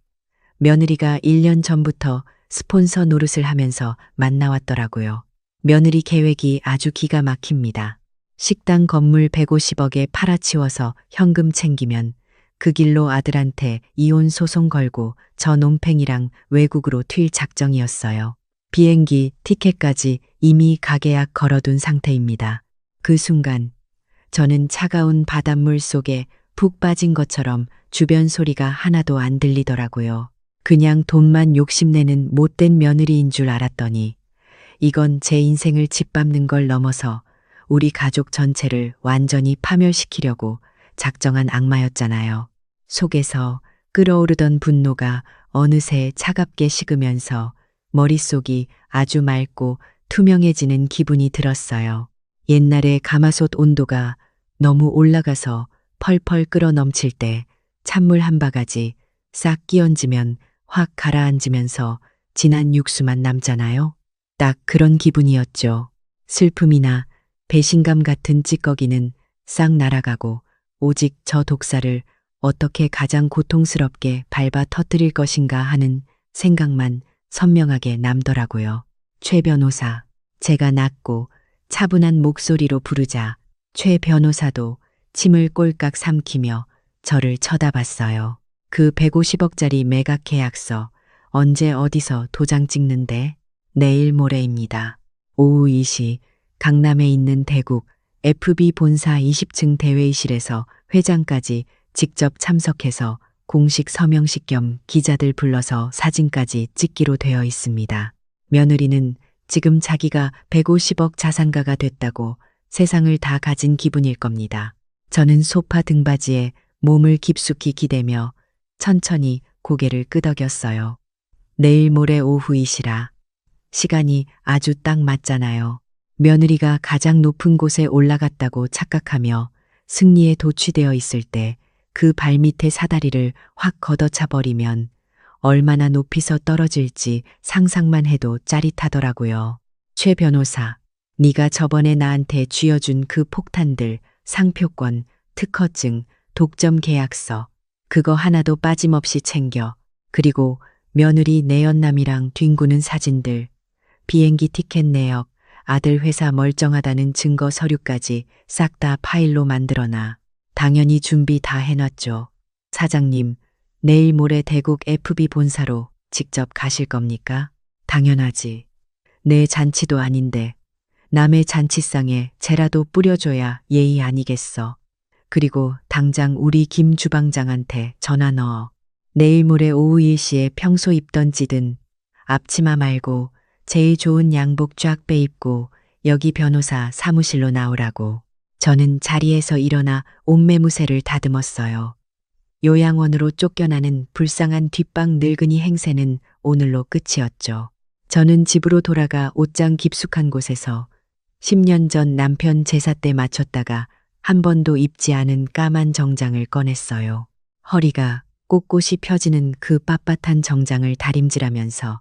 S3: 며느리가 1년 전부터 스폰서 노릇을 하면서 만나왔더라고요. 며느리 계획이 아주 기가 막힙니다. 식당 건물 150억에 팔아치워서 현금 챙기면 그 길로 아들한테 이혼 소송 걸고 저 놈팽이랑 외국으로 튈 작정이었어요. 비행기 티켓까지 이미 가계약 걸어둔 상태입니다. 그 순간 저는 차가운 바닷물 속에 푹 빠진 것처럼 주변 소리가 하나도 안 들리더라고요. 그냥 돈만 욕심내는 못된 며느리인 줄 알았더니 이건 제 인생을 짓밟는 걸 넘어서 우리 가족 전체를 완전히 파멸시키려고 작정한 악마였잖아요. 속에서 끓어오르던 분노가 어느새 차갑게 식으면서 머릿속이 아주 맑고 투명해지는 기분이 들었어요. 옛날에 가마솥 온도가 너무 올라가서 펄펄 끓어 넘칠 때 찬물 한 바가지 싹 끼얹으면 확 가라앉으면서 진한 육수만 남잖아요. 딱 그런 기분이었죠. 슬픔이나 배신감 같은 찌꺼기는 싹 날아가고 오직 저 독사를 어떻게 가장 고통스럽게 밟아 터뜨릴 것인가 하는 생각만 선명하게 남더라고요. 최 변호사, 제가 낮고 차분한 목소리로 부르자 최 변호사도 침을 꼴깍 삼키며 저를 쳐다봤어요. 그 150억짜리 매각 계약서 언제 어디서 도장 찍는데? 내일 모레입니다. 오후 2시 강남에 있는 대국 FB 본사 20층 대회의실에서 회장까지 직접 참석해서 공식 서명식 겸 기자들 불러서 사진까지 찍기로 되어 있습니다. 며느리는 지금 자기가 150억 자산가가 됐다고 세상을 다 가진 기분일 겁니다. 저는 소파 등받이에 몸을 깊숙이 기대며 천천히 고개를 끄덕였어요. 내일 모레 오후 2시라. 시간이 아주 딱 맞잖아요. 며느리가 가장 높은 곳에 올라갔다고 착각하며 승리에 도취되어 있을 때 그 발밑에 사다리를 확 걷어차 버리면 얼마나 높이서 떨어질지 상상만 해도 짜릿하더라고요. 최 변호사, 네가 저번에 나한테 쥐어준 그 폭탄들, 상표권, 특허증, 독점 계약서, 그거 하나도 빠짐없이 챙겨. 그리고 며느리 내연남이랑 뒹구는 사진들, 비행기 티켓 내역, 아들 회사 멀쩡하다는 증거 서류까지 싹 다 파일로 만들어놔. 당연히 준비 다 해놨죠. 사장님, 내일 모레 대국 FB 본사로 직접 가실 겁니까? 당연하지. 내 잔치도 아닌데 남의 잔치상에 재라도 뿌려줘야 예의 아니겠어. 그리고 당장 우리 김 주방장한테 전화 넣어. 내일 모레 오후 1시에 평소 입던 지든 앞치마 말고 제일 좋은 양복 쫙 빼입고 여기 변호사 사무실로 나오라고. 저는 자리에서 일어나 옷매무새를 다듬었어요. 요양원으로 쫓겨나는 불쌍한 뒷방 늙은이 행세는 오늘로 끝이었죠. 저는 집으로 돌아가 옷장 깊숙한 곳에서 10년 전 남편 제사 때 맞췄다가 한 번도 입지 않은 까만 정장을 꺼냈어요. 허리가 꼿꼿이 펴지는 그 빳빳한 정장을 다림질하면서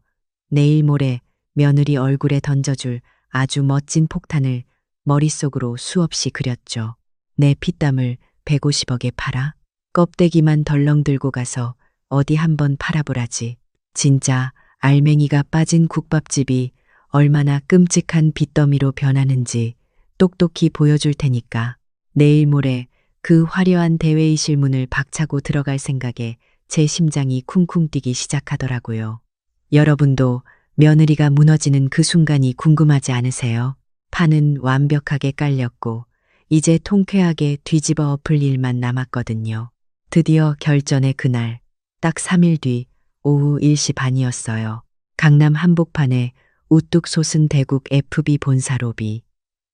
S3: 내일 모레 며느리 얼굴에 던져줄 아주 멋진 폭탄을 머릿속으로 수없이 그렸죠. 내 피땀을 150억에 팔아? 껍데기만 덜렁 들고 가서 어디 한번 팔아보라지. 진짜 알맹이가 빠진 국밥집이 얼마나 끔찍한 빚더미로 변하는지 똑똑히 보여줄 테니까. 내일 모레 그 화려한 대회의실 문을 박차고 들어갈 생각에 제 심장이 쿵쿵 뛰기 시작하더라고요. 여러분도 며느리가 무너지는 그 순간이 궁금하지 않으세요? 판은 완벽하게 깔렸고 이제 통쾌하게 뒤집어 엎을 일만 남았거든요. 드디어 결전의 그날, 딱 3일 뒤 오후 1시 반이었어요. 강남 한복판에 우뚝 솟은 대국 FB 본사 로비.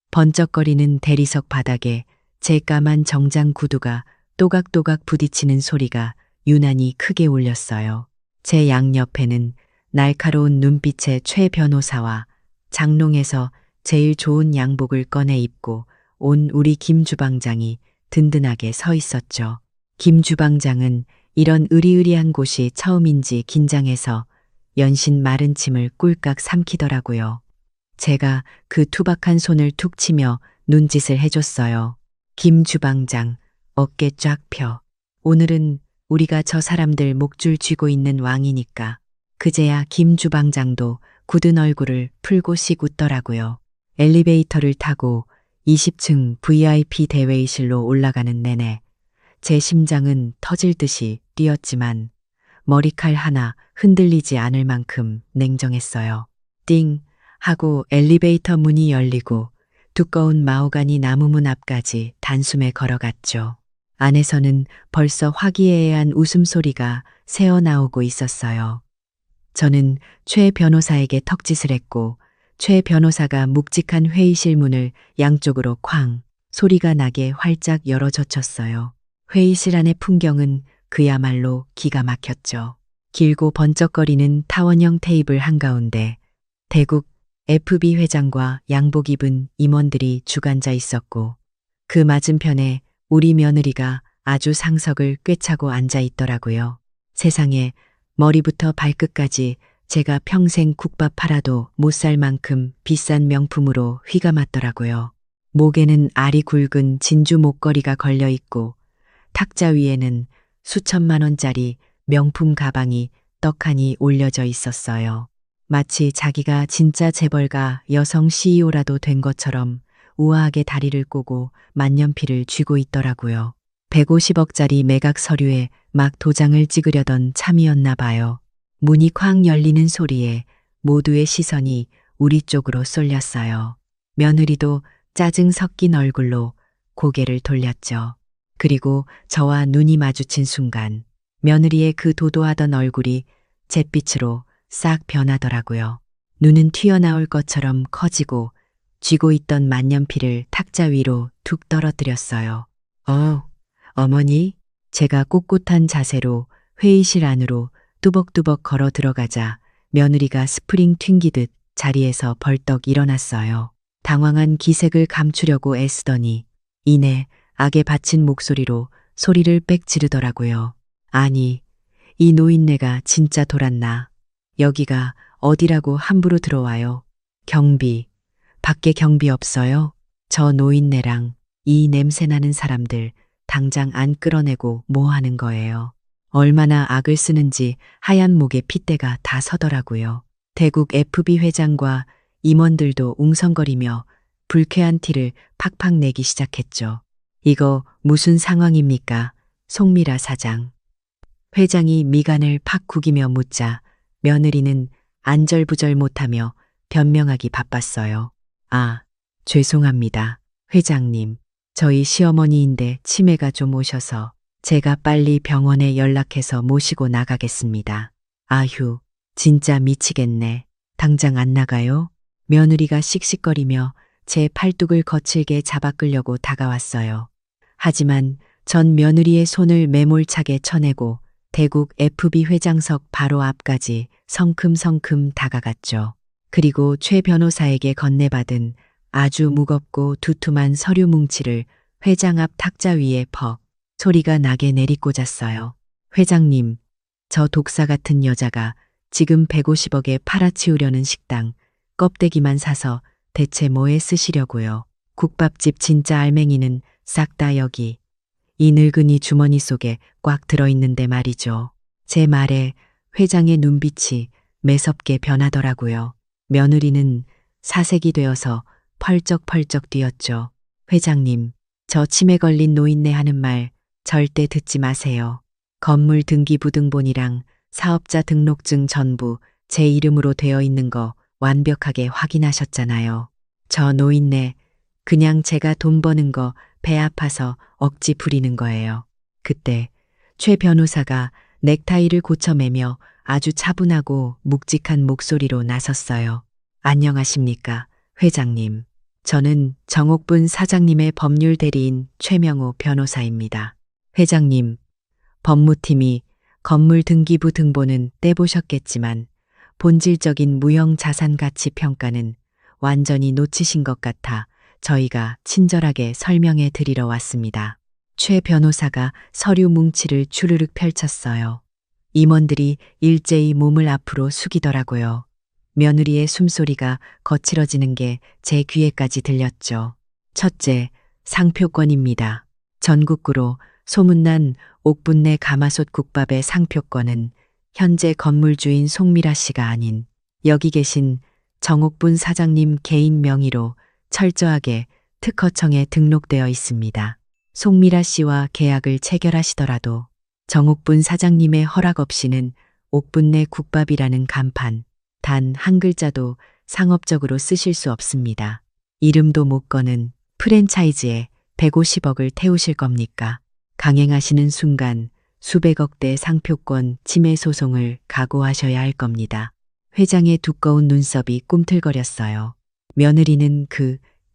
S3: 번쩍거리는 대리석 바닥에 제 까만 정장 구두가 또각또각 부딪히는 소리가 유난히 크게 울렸어요. 제 양옆에는 날카로운 눈빛의 최 변호사와 장롱에서 제일 좋은 양복을 꺼내 입고 온 우리 김 주방장이 든든하게 서 있었죠. 김 주방장은 이런 으리으리한 곳이 처음인지 긴장해서 연신 마른 침을 꿀깍 삼키더라고요. 제가 그 투박한 손을 툭 치며 눈짓을 해줬어요. 김 주방장, 어깨 쫙 펴. 오늘은 우리가 저 사람들 목줄 쥐고 있는 왕이니까. 그제야 김 주방장도 굳은 얼굴을 풀고씩 웃더라고요. 엘리베이터를 타고 20층 VIP 대회의실로 올라가는 내내 제 심장은 터질 듯이 뛰었지만 머리칼 하나 흔들리지 않을 만큼 냉정했어요. 띵 하고 엘리베이터 문이 열리고 두꺼운 마호가니 나무문 앞까지 단숨에 걸어갔죠. 안에서는 벌써 화기애애한 웃음소리가 새어나오고 있었어요. 저는 최 변호사에게 턱짓을 했고 최 변호사가 묵직한 회의실 문을 양쪽으로 쾅 소리가 나게 활짝 열어 젖혔어요. 회의실 안의 풍경은 그야말로 기가 막혔죠. 길고 번쩍거리는 타원형 테이블 한가운데 대국 FB 회장과 양복 입은 임원들이 주간자 있었고 그 맞은편에 우리 며느리가 아주 상석을 꿰차고 앉아 있더라고요. 세상에 머리부터 발끝까지 제가 평생 국밥 팔아도 못 살 만큼 비싼 명품으로 휘가 맞더라고요. 목에는 알이 굵은 진주 목걸이가 걸려 있고 탁자 위에는 수천만 원짜리 명품 가방이 떡하니 올려져 있었어요. 마치 자기가 진짜 재벌가 여성 CEO라도 된 것처럼 우아하게 다리를 꼬고 만년필을 쥐고 있더라고요. 150억짜리 매각 서류에 막 도장을 찍으려던 참이었나 봐요. 문이 쾅 열리는 소리에 모두의 시선이 우리 쪽으로 쏠렸어요. 며느리도 짜증 섞인 얼굴로 고개를 돌렸죠. 그리고 저와 눈이 마주친 순간 며느리의 그 도도하던 얼굴이 잿빛으로 싹 변하더라고요. 눈은 튀어나올 것처럼 커지고 쥐고 있던 만년필을 탁자 위로 툭 떨어뜨렸어요. 어머니? 제가 꼿꼿한 자세로 회의실 안으로 뚜벅뚜벅 걸어 들어가자 며느리가 스프링 튕기듯 자리에서 벌떡 일어났어요. 당황한 기색을 감추려고 애쓰더니 이내 악에 받친 목소리로 소리를 빽 지르더라고요. 아니, 이 노인네가 진짜 돌았나. 여기가 어디라고 함부로 들어와요. 경비. 밖에 경비 없어요? 저 노인네랑 이 냄새나는 사람들 당장 안 끌어내고 뭐 하는 거예요. 얼마나 악을 쓰는지 하얀 목에 핏대가 다 서더라고요. 대국 FB 회장과 임원들도 웅성거리며 불쾌한 티를 팍팍 내기 시작했죠. 이거 무슨 상황입니까? 송미라 사장. 회장이 미간을 팍 구기며 묻자 며느리는 안절부절 못하며 변명하기 바빴어요. 아, 죄송합니다. 회장님. 저희 시어머니인데 치매가 좀 오셔서 제가 빨리 병원에 연락해서 모시고 나가겠습니다. 아휴, 진짜 미치겠네. 당장 안 나가요? 며느리가 씩씩거리며 제 팔뚝을 거칠게 잡아 끌려고 다가왔어요. 하지만 전 며느리의 손을 매몰차게 쳐내고 대국 FB 회장석 바로 앞까지 성큼성큼 다가갔죠. 그리고 최 변호사에게 건네받은 아주 무겁고 두툼한 서류 뭉치를 회장 앞 탁자 위에 퍽 소리가 나게 내리꽂았어요. 회장님, 저 독사 같은 여자가 지금 150억에 팔아치우려는 식당 껍데기만 사서 대체 뭐에 쓰시려고요? 국밥집 진짜 알맹이는 싹 다 여기. 이 늙은이 주머니 속에 꽉 들어있는데 말이죠. 제 말에 회장의 눈빛이 매섭게 변하더라고요. 며느리는 사색이 되어서 펄쩍펄쩍 뛰었죠. 회장님, 저 치매 걸린 노인네 하는 말 절대 듣지 마세요. 건물 등기부등본이랑 사업자 등록증 전부 제 이름으로 되어 있는 거 완벽하게 확인하셨잖아요. 저 노인네 그냥 제가 돈 버는 거 배 아파서 억지 부리는 거예요. 그때 최 변호사가 넥타이를 고쳐매며 아주 차분하고 묵직한 목소리로 나섰어요. 안녕하십니까, 회장님. 저는 정옥분 사장님의 법률 대리인 최명호 변호사입니다. 회장님, 법무팀이 건물 등기부 등본은 떼보셨겠지만 본질적인 무형 자산 가치 평가는 완전히 놓치신 것 같아 저희가 친절하게 설명해 드리러 왔습니다. 최 변호사가 서류 뭉치를 주르륵 펼쳤어요. 임원들이 일제히 몸을 앞으로 숙이더라고요. 며느리의 숨소리가 거칠어지는 게 제 귀에까지 들렸죠. 첫째, 상표권입니다. 전국구로 소문난 옥분내 가마솥 국밥의 상표권은 현재 건물주인 송미라 씨가 아닌 여기 계신 정옥분 사장님 개인 명의로 철저하게 특허청에 등록되어 있습니다. 송미라 씨와 계약을 체결하시더라도 정옥분 사장님의 허락 없이는 옥분내 국밥이라는 간판 단 한 글자도 상업적으로 쓰실 수 없습니다. 이름도 못 거는 프랜차이즈에 150억을 태우실 겁니까? 강행하시는 순간 수백억대 상표권 침해 소송을 각오하셔야 할 겁니다. 회장의 두꺼운 눈썹이 꿈틀거렸어요. 며느리는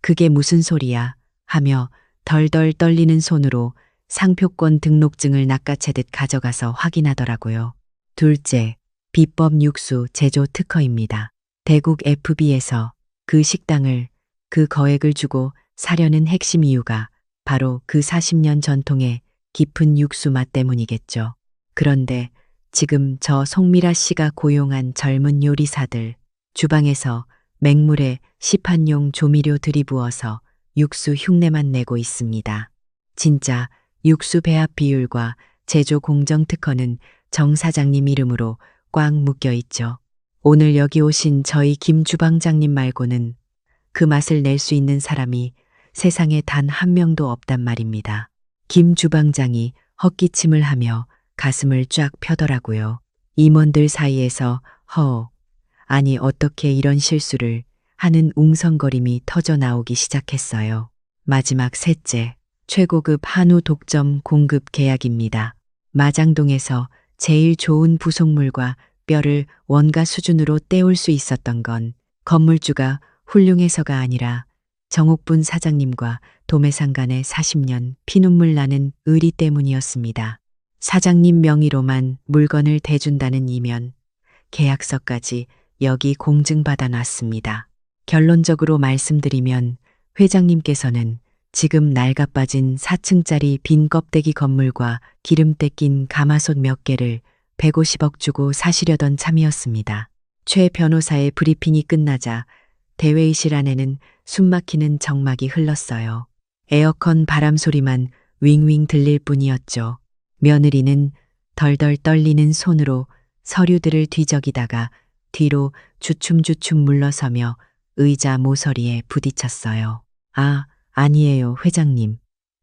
S3: 그게 무슨 소리야 하며 덜덜 떨리는 손으로 상표권 등록증을 낚아채듯 가져가서 확인하더라고요. 둘째, 비법 육수 제조 특허입니다. 대국 FB에서 그 식당을 그 거액을 주고 사려는 핵심 이유가 바로 그 40년 전통의 깊은 육수 맛 때문이겠죠. 그런데 지금 저 송미라 씨가 고용한 젊은 요리사들 주방에서 맹물에 시판용 조미료 들이부어서 육수 흉내만 내고 있습니다. 진짜 육수 배합 비율과 제조 공정 특허는 정 사장님 이름으로 꽉 묶여 있죠. 오늘 여기 오신 저희 김 주방장님 말고는 그 맛을 낼 수 있는 사람이 세상에 단 한 명도 없단 말입니다. 김 주방장이 헛기침을 하며 가슴을 쫙 펴더라고요. 임원들 사이에서 아니 어떻게 이런 실수를 하는 웅성거림이 터져 나오기 시작했어요. 마지막 셋째, 최고급 한우 독점 공급 계약입니다. 마장동에서 제일 좋은 부속물과 뼈를 원가 수준으로 떼올 수 있었던 건 건물주가 훌륭해서가 아니라 정옥분 사장님과 도매상 간의 40년 피눈물 나는 의리 때문이었습니다. 사장님 명의로만 물건을 대준다는 이면 계약서까지 여기 공증받아 놨습니다. 결론적으로 말씀드리면 회장님께서는 지금 낡아빠진 4층짜리 빈 껍데기 건물과 기름때 낀 가마솥 몇 개를 150억 주고 사시려던 참이었습니다. 최 변호사의 브리핑이 끝나자 대회의실 안에는 숨막히는 정막이 흘렀어요. 에어컨 바람 소리만 윙윙 들릴 뿐이었죠. 며느리는 덜덜 떨리는 손으로 서류들을 뒤적이다가 뒤로 주춤주춤 물러서며 의자 모서리에 부딪혔어요. 아니에요, 회장님.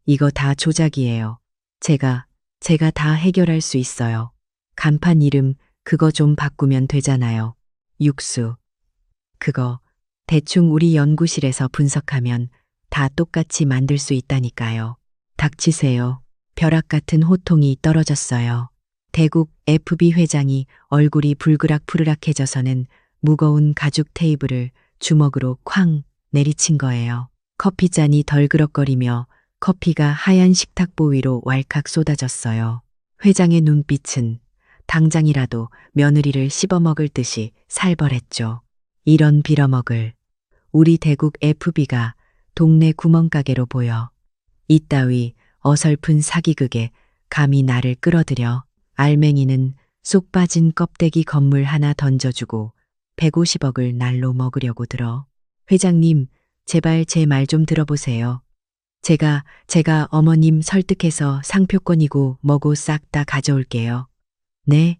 S3: 이거 다 조작이에요. 제가 다 해결할 수 있어요. 간판 이름 그거 좀 바꾸면 되잖아요. 육수. 그거 대충 우리 연구실에서 분석하면 다 똑같이 만들 수 있다니까요. 닥치세요. 벼락 같은 호통이 떨어졌어요. 대국 FB 회장이 얼굴이 불그락푸르락해져서는 무거운 가죽 테이블을 주먹으로 쾅 내리친 거예요. 커피잔이 덜그럭거리며 커피가 하얀 식탁보 위로 왈칵 쏟아졌어요. 회장의 눈빛은 당장이라도 며느리를 씹어먹을 듯이 살벌했죠. 이런 빌어먹을. 우리 대국 FB가 동네 구멍가게로 보여. 이따위 어설픈 사기극에 감히 나를 끌어들여. 알맹이는 쏙 빠진 껍데기 건물 하나 던져주고 150억을 날로 먹으려고 들어. 회장님, 제발 제 말 좀 들어보세요. 제가 어머님 설득해서 상표권이고 뭐고 싹 다 가져올게요. 네?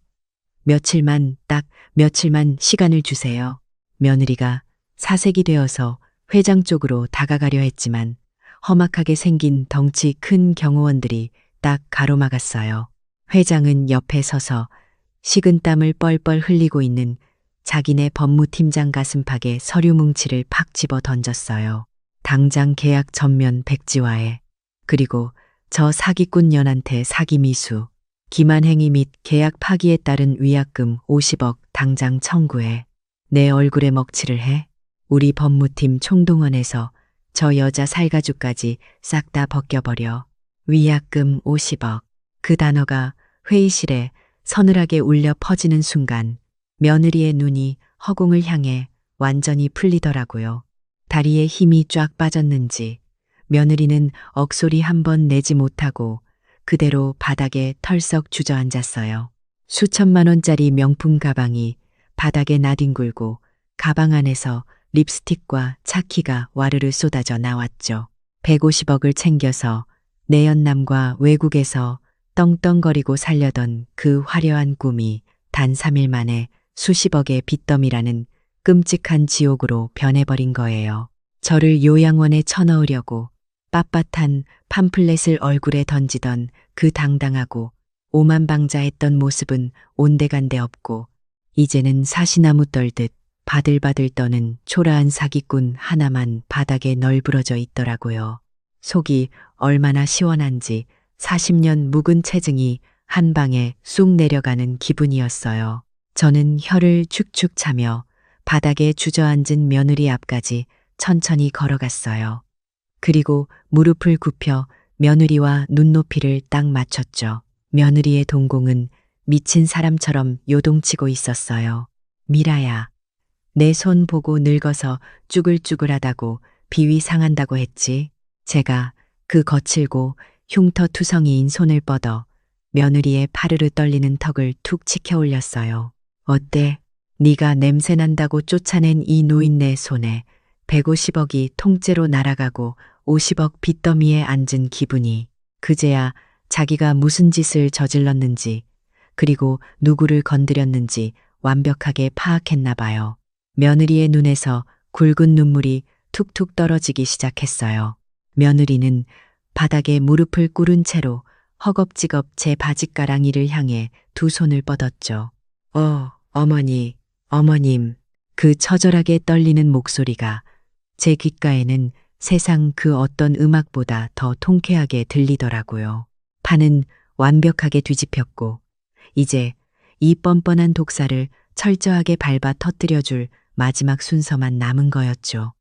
S3: 딱 며칠만 시간을 주세요. 며느리가 사색이 되어서 회장 쪽으로 다가가려 했지만 험악하게 생긴 덩치 큰 경호원들이 딱 가로막았어요. 회장은 옆에 서서 식은땀을 뻘뻘 흘리고 있는 자기네 법무팀장 가슴팍에 서류 뭉치를 팍 집어 던졌어요. 당장 계약 전면 백지화해. 그리고 저 사기꾼 년한테 사기 미수, 기만행위 및 계약 파기에 따른 위약금 50억 당장 청구해. 내 얼굴에 먹칠을 해. 우리 법무팀 총동원해서 저 여자 살가죽까지 싹 다 벗겨버려. 위약금 50억. 그 단어가 회의실에 서늘하게 울려 퍼지는 순간 며느리의 눈이 허공을 향해 완전히 풀리더라고요. 다리에 힘이 쫙 빠졌는지 며느리는 억소리 한 번 내지 못하고 그대로 바닥에 털썩 주저앉았어요. 수천만 원짜리 명품 가방이 바닥에 나뒹굴고 가방 안에서 립스틱과 차키가 와르르 쏟아져 나왔죠. 150억을 챙겨서 내연남과 외국에서 떵떵거리고 살려던 그 화려한 꿈이 단 3일 만에 수십억의 빚더미라는 끔찍한 지옥으로 변해버린 거예요. 저를 요양원에 쳐넣으려고 빳빳한 팜플렛을 얼굴에 던지던 그 당당하고 오만방자했던 모습은 온데간데 없고 이제는 사시나무 떨듯 바들바들 떠는 초라한 사기꾼 하나만 바닥에 널브러져 있더라고요. 속이 얼마나 시원한지 40년 묵은 체증이 한 방에 쑥 내려가는 기분이었어요. 저는 혀를 축축 차며 바닥에 주저앉은 며느리 앞까지 천천히 걸어갔어요. 그리고 무릎을 굽혀 며느리와 눈높이를 딱 맞췄죠. 며느리의 동공은 미친 사람처럼 요동치고 있었어요. 미라야, 내 손 보고 늙어서 쭈글쭈글하다고 비위 상한다고 했지. 제가 그 거칠고 흉터투성이인 손을 뻗어 며느리의 파르르 떨리는 턱을 툭 치켜 올렸어요. 어때? 네가 냄새난다고 쫓아낸 이 노인네 손에 150억이 통째로 날아가고 50억 빚더미에 앉은 기분이. 그제야 자기가 무슨 짓을 저질렀는지 그리고 누구를 건드렸는지 완벽하게 파악했나 봐요. 며느리의 눈에서 굵은 눈물이 툭툭 떨어지기 시작했어요. 며느리는 바닥에 무릎을 꿇은 채로 허겁지겁 제 바짓가랑이를 향해 두 손을 뻗었죠. 어머니, 어머님. 그 처절하게 떨리는 목소리가 제 귓가에는 세상 그 어떤 음악보다 더 통쾌하게 들리더라고요. 판은 완벽하게 뒤집혔고 이제 이 뻔뻔한 독사를 철저하게 밟아 터뜨려줄 마지막 순서만 남은 거였죠.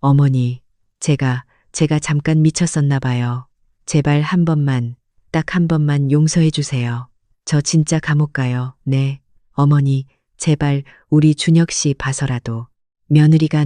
S3: 어머니, 제가 잠깐 미쳤었나 봐요. 제발 한 번만, 딱 한 번만 용서해 주세요. 저 진짜 감옥 가요. 네, 어머니, 제발 우리 준혁 씨 봐서라도. 며느리가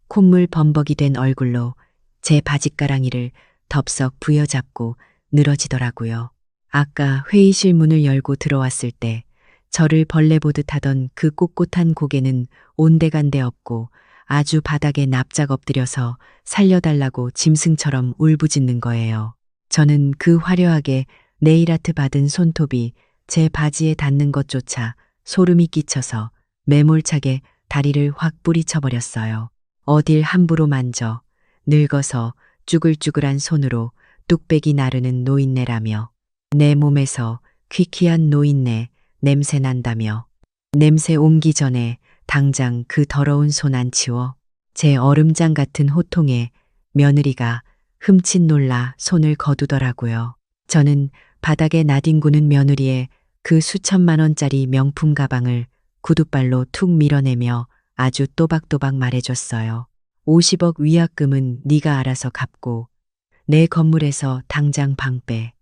S3: 콧물 범벅이 된 얼굴로 제 바짓가랑이를 덥석 부여잡고 늘어지더라고요. 아까 회의실 문을 열고 들어왔을 때 저를 벌레 보듯 하던 그 꼿꼿한 고개는 온데간데 없고 아주 바닥에 납작 엎드려서 살려달라고 짐승처럼 울부짖는 거예요. 저는 그 화려하게 네일아트 받은 손톱이 제 바지에 닿는 것조차 소름이 끼쳐서 매몰차게 다리를 확 뿌리쳐버렸어요. 어딜 함부로 만져 늙어서 쭈글쭈글한 손으로 뚝배기 나르는 노인네라며 내 몸에서 퀴퀴한 노인네 냄새 난다며 냄새 옮기 전에 당장 그 더러운 손 안 치워. 제 얼음장 같은 호통에 며느리가 흠칫 놀라 손을 거두더라고요. 저는 바닥에 나뒹구는 며느리의 그 수천만 원짜리 명품 가방을 구두발로 툭 밀어내며 아주 또박또박 말해줬어요. 50억 위약금은 네가 알아서 갚고 내 건물에서 당장 방 빼.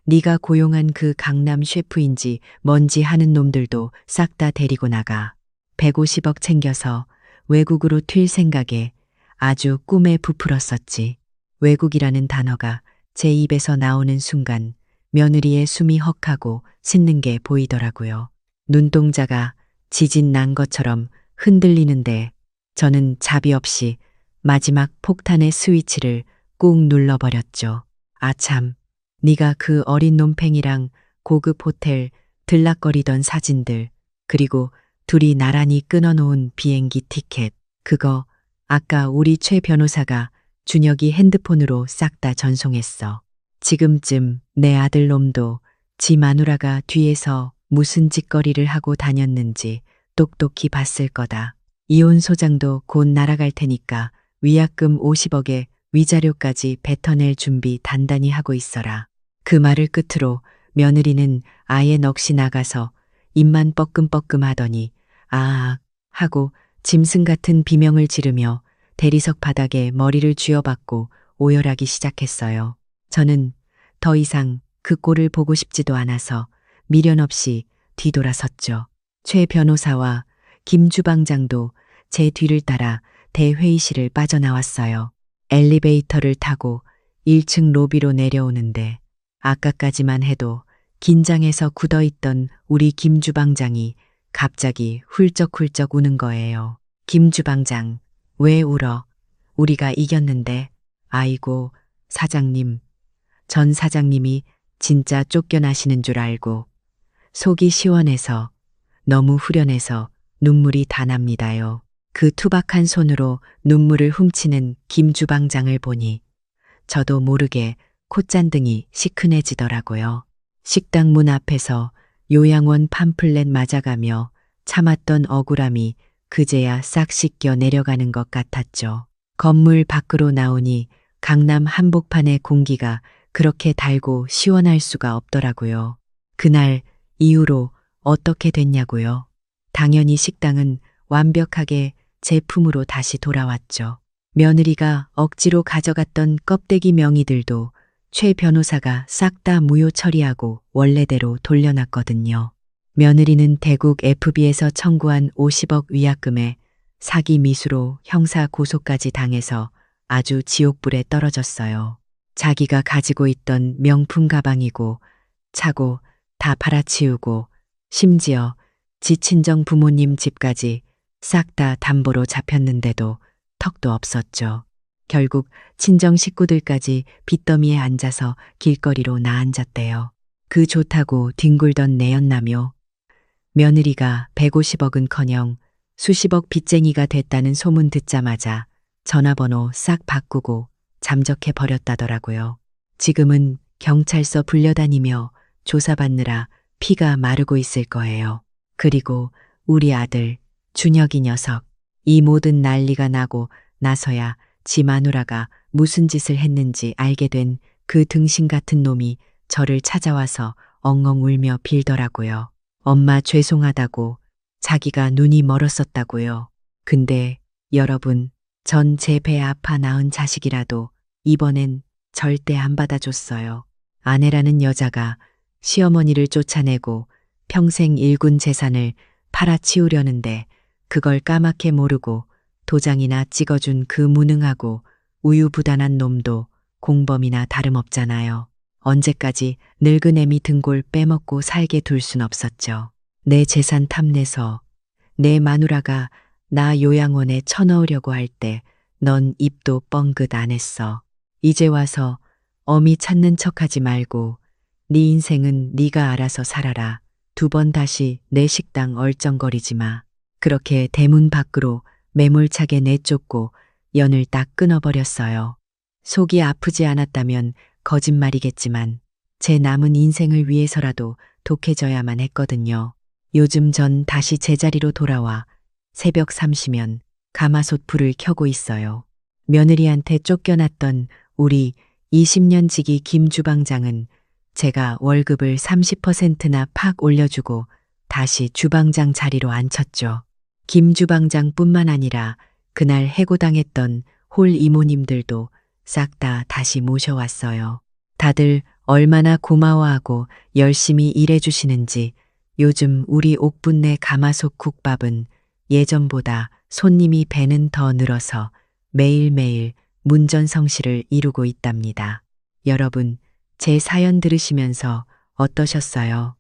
S3: 네가 고용한 그 강남 셰프인지 뭔지 하는 놈들도 싹 다 데리고 나가. 150억 챙겨서 외국으로 튈 생각에 아주 꿈에 부풀었었지. 외국이라는 단어가 제 입에서 나오는 순간 며느리의 숨이 헉하고 짖는 게 보이더라고요. 눈동자가 지진 난 것처럼 흔들리는데 저는 자비 없이 마지막 폭탄의 스위치를 꾹 눌러버렸죠. 아참, 네가 그 어린 놈팽이랑 고급 호텔 들락거리던 사진들, 그리고 둘이 나란히 끊어놓은 비행기 티켓, 그거 아까 우리 최 변호사가 준혁이 핸드폰으로 싹 다 전송했어. 지금쯤 내 아들놈도 지 마누라가 뒤에서 무슨 짓거리를 하고 다녔는지 똑똑히 봤을 거다. 이혼 소장도 곧 날아갈 테니까 위약금 50억에 위자료까지 뱉어낼 준비 단단히 하고 있어라. 그 말을 끝으로 며느리는 아예 넋이 나가서 입만 뻐끔뻐끔 하더니 아악 하고 짐승 같은 비명을 지르며 대리석 바닥에 머리를 쥐어박고 오열하기 시작했어요. 저는 더 이상 그 꼴을 보고 싶지도 않아서 미련 없이 뒤돌아섰죠. 최 변호사와 김 주방장도 제 뒤를 따라 대회의실을 빠져나왔어요. 엘리베이터를 타고 1층 로비로 내려오는데 아까까지만 해도 긴장해서 굳어있던 우리 김 주방장이 갑자기 훌쩍훌쩍 우는 거예요. 김 주방장, 왜 울어? 우리가 이겼는데. 아이고, 사장님. 전 사장님이 진짜 쫓겨나시는 줄 알고 속이 시원해서 너무 후련해서 눈물이 다 납니다요. 그 투박한 손으로 눈물을 훔치는 김 주방장을 보니 저도 모르게 콧잔등이 시큰해지더라고요. 식당 문 앞에서 요양원 팜플렛 맞아가며 참았던 억울함이 그제야 싹 씻겨 내려가는 것 같았죠. 건물 밖으로 나오니 강남 한복판의 공기가 그렇게 달고 시원할 수가 없더라고요. 그날 이후로 어떻게 됐냐고요? 당연히 식당은 완벽하게 제 품으로 다시 돌아왔죠. 며느리가 억지로 가져갔던 껍데기 명의들도 최 변호사가 싹 다 무효 처리하고 원래대로 돌려놨거든요. 며느리는 대국 FB에서 청구한 50억 위약금에 사기 미수로 형사 고소까지 당해서 아주 지옥불에 떨어졌어요. 자기가 가지고 있던 명품 가방이고 차고 다 팔아치우고 심지어 지 친정 부모님 집까지 싹 다 담보로 잡혔는데도 턱도 없었죠. 결국 친정 식구들까지 빚더미에 앉아서 길거리로 나앉았대요. 그 좋다고 뒹굴던 내연남요. 며느리가 150억은커녕 수십억 빚쟁이가 됐다는 소문 듣자마자 전화번호 싹 바꾸고 잠적해 버렸다더라고요. 지금은 경찰서 불려다니며 조사받느라 피가 마르고 있을 거예요. 그리고 우리 아들 준혁이 녀석, 이 모든 난리가 나고 나서야 지 마누라가 무슨 짓을 했는지 알게 된 그 등신 같은 놈이 저를 찾아와서 엉엉 울며 빌더라고요. 엄마 죄송하다고, 자기가 눈이 멀었었다고요. 근데 여러분, 전 제 배 아파 낳은 자식이라도 이번엔 절대 안 받아줬어요. 아내라는 여자가 시어머니를 쫓아내고 평생 일군 재산을 팔아치우려는데 그걸 까맣게 모르고 도장이나 찍어준 그 무능하고 우유부단한 놈도 공범이나 다름없잖아요. 언제까지 늙은 애미 등골 빼먹고 살게 둘 순 없었죠. 내 재산 탐내서 내 마누라가 나 요양원에 쳐넣으려고 할 때 넌 입도 뻥긋 안 했어. 이제 와서 어미 찾는 척하지 말고 네 인생은 네가 알아서 살아라. 2번 다시 내 식당 얼쩡거리지 마. 그렇게 대문 밖으로 매몰차게 내쫓고 연을 딱 끊어버렸어요. 속이 아프지 않았다면 거짓말이겠지만 제 남은 인생을 위해서라도 독해져야만 했거든요. 요즘 전 다시 제자리로 돌아와 새벽 3시면 가마솥 불을 켜고 있어요. 며느리한테 쫓겨났던 우리 20년 지기 김 주방장은 제가 월급을 30%나 팍 올려주고 다시 주방장 자리로 앉혔죠. 김 주방장뿐만 아니라 그날 해고당했던 홀 이모님들도 싹 다 다시 모셔왔어요. 다들 얼마나 고마워하고 열심히 일해주시는지 요즘 우리 옥분네 가마솥 국밥은 예전보다 손님이 배는 더 늘어서 매일매일 문전성시를 이루고 있답니다. 여러분, 제 사연 들으시면서 어떠셨어요?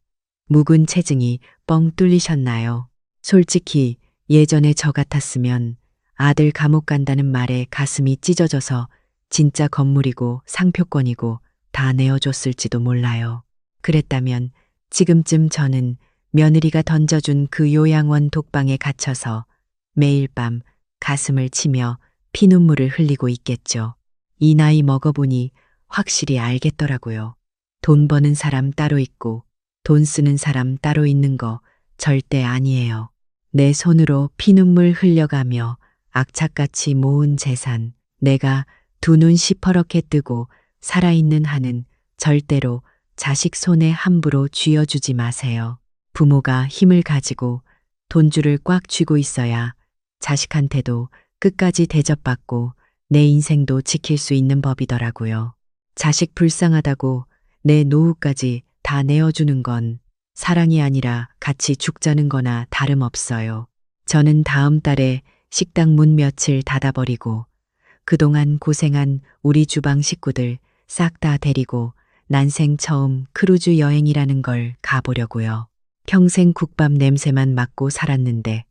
S3: 묵은 체증이 뻥 뚫리셨나요? 솔직히 예전에 저 같았으면 아들 감옥 간다는 말에 가슴이 찢어져서 진짜 건물이고 상표권이고 다 내어줬을지도 몰라요. 그랬다면 지금쯤 저는 며느리가 던져준 그 요양원 독방에 갇혀서 매일 밤 가슴을 치며 피눈물을 흘리고 있겠죠. 이 나이 먹어보니 확실히 알겠더라고요. 돈 버는 사람 따로 있고 돈 쓰는 사람 따로 있는 거 절대 아니에요. 내 손으로 피눈물 흘려가며 악착같이 모은 재산, 내가 두 눈 시퍼렇게 뜨고 살아있는 한은 절대로 자식 손에 함부로 쥐어주지 마세요. 부모가 힘을 가지고 돈줄을 꽉 쥐고 있어야 자식한테도 끝까지 대접받고 내 인생도 지킬 수 있는 법이더라고요. 자식 불쌍하다고 내 노후까지 다 내어주는 건 사랑이 아니라 같이 죽자는 거나 다름없어요. 저는 다음 달에 식당 문 며칠 닫아버리고 그동안 고생한 우리 주방 식구들 싹 다 데리고 난생 처음 크루즈 여행이라는 걸 가보려고요. 평생 국밥 냄새만 맡고 살았는데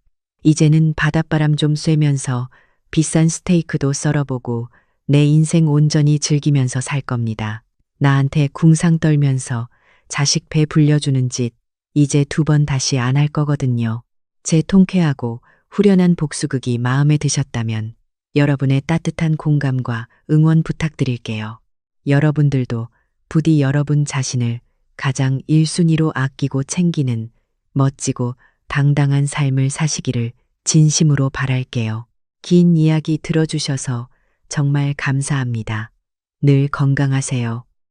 S3: 이제는 바닷바람 좀 쐬면서 비싼 스테이크도 썰어보고 내 인생 온전히 즐기면서 살 겁니다. 나한테 궁상 떨면서 자식 배 불려주는 짓 이제 두 번 다시 안 할 거거든요. 제 통쾌하고 후련한 복수극이 마음에 드셨다면 여러분의 따뜻한 공감과 응원 부탁드릴게요. 여러분들도 부디 여러분 자신을 가장 1순위로 아끼고 챙기는 멋지고 당당한 삶을 사시기를 진심으로 바랄게요. 긴 이야기 들어주셔서 정말 감사합니다. 늘 건강하세요.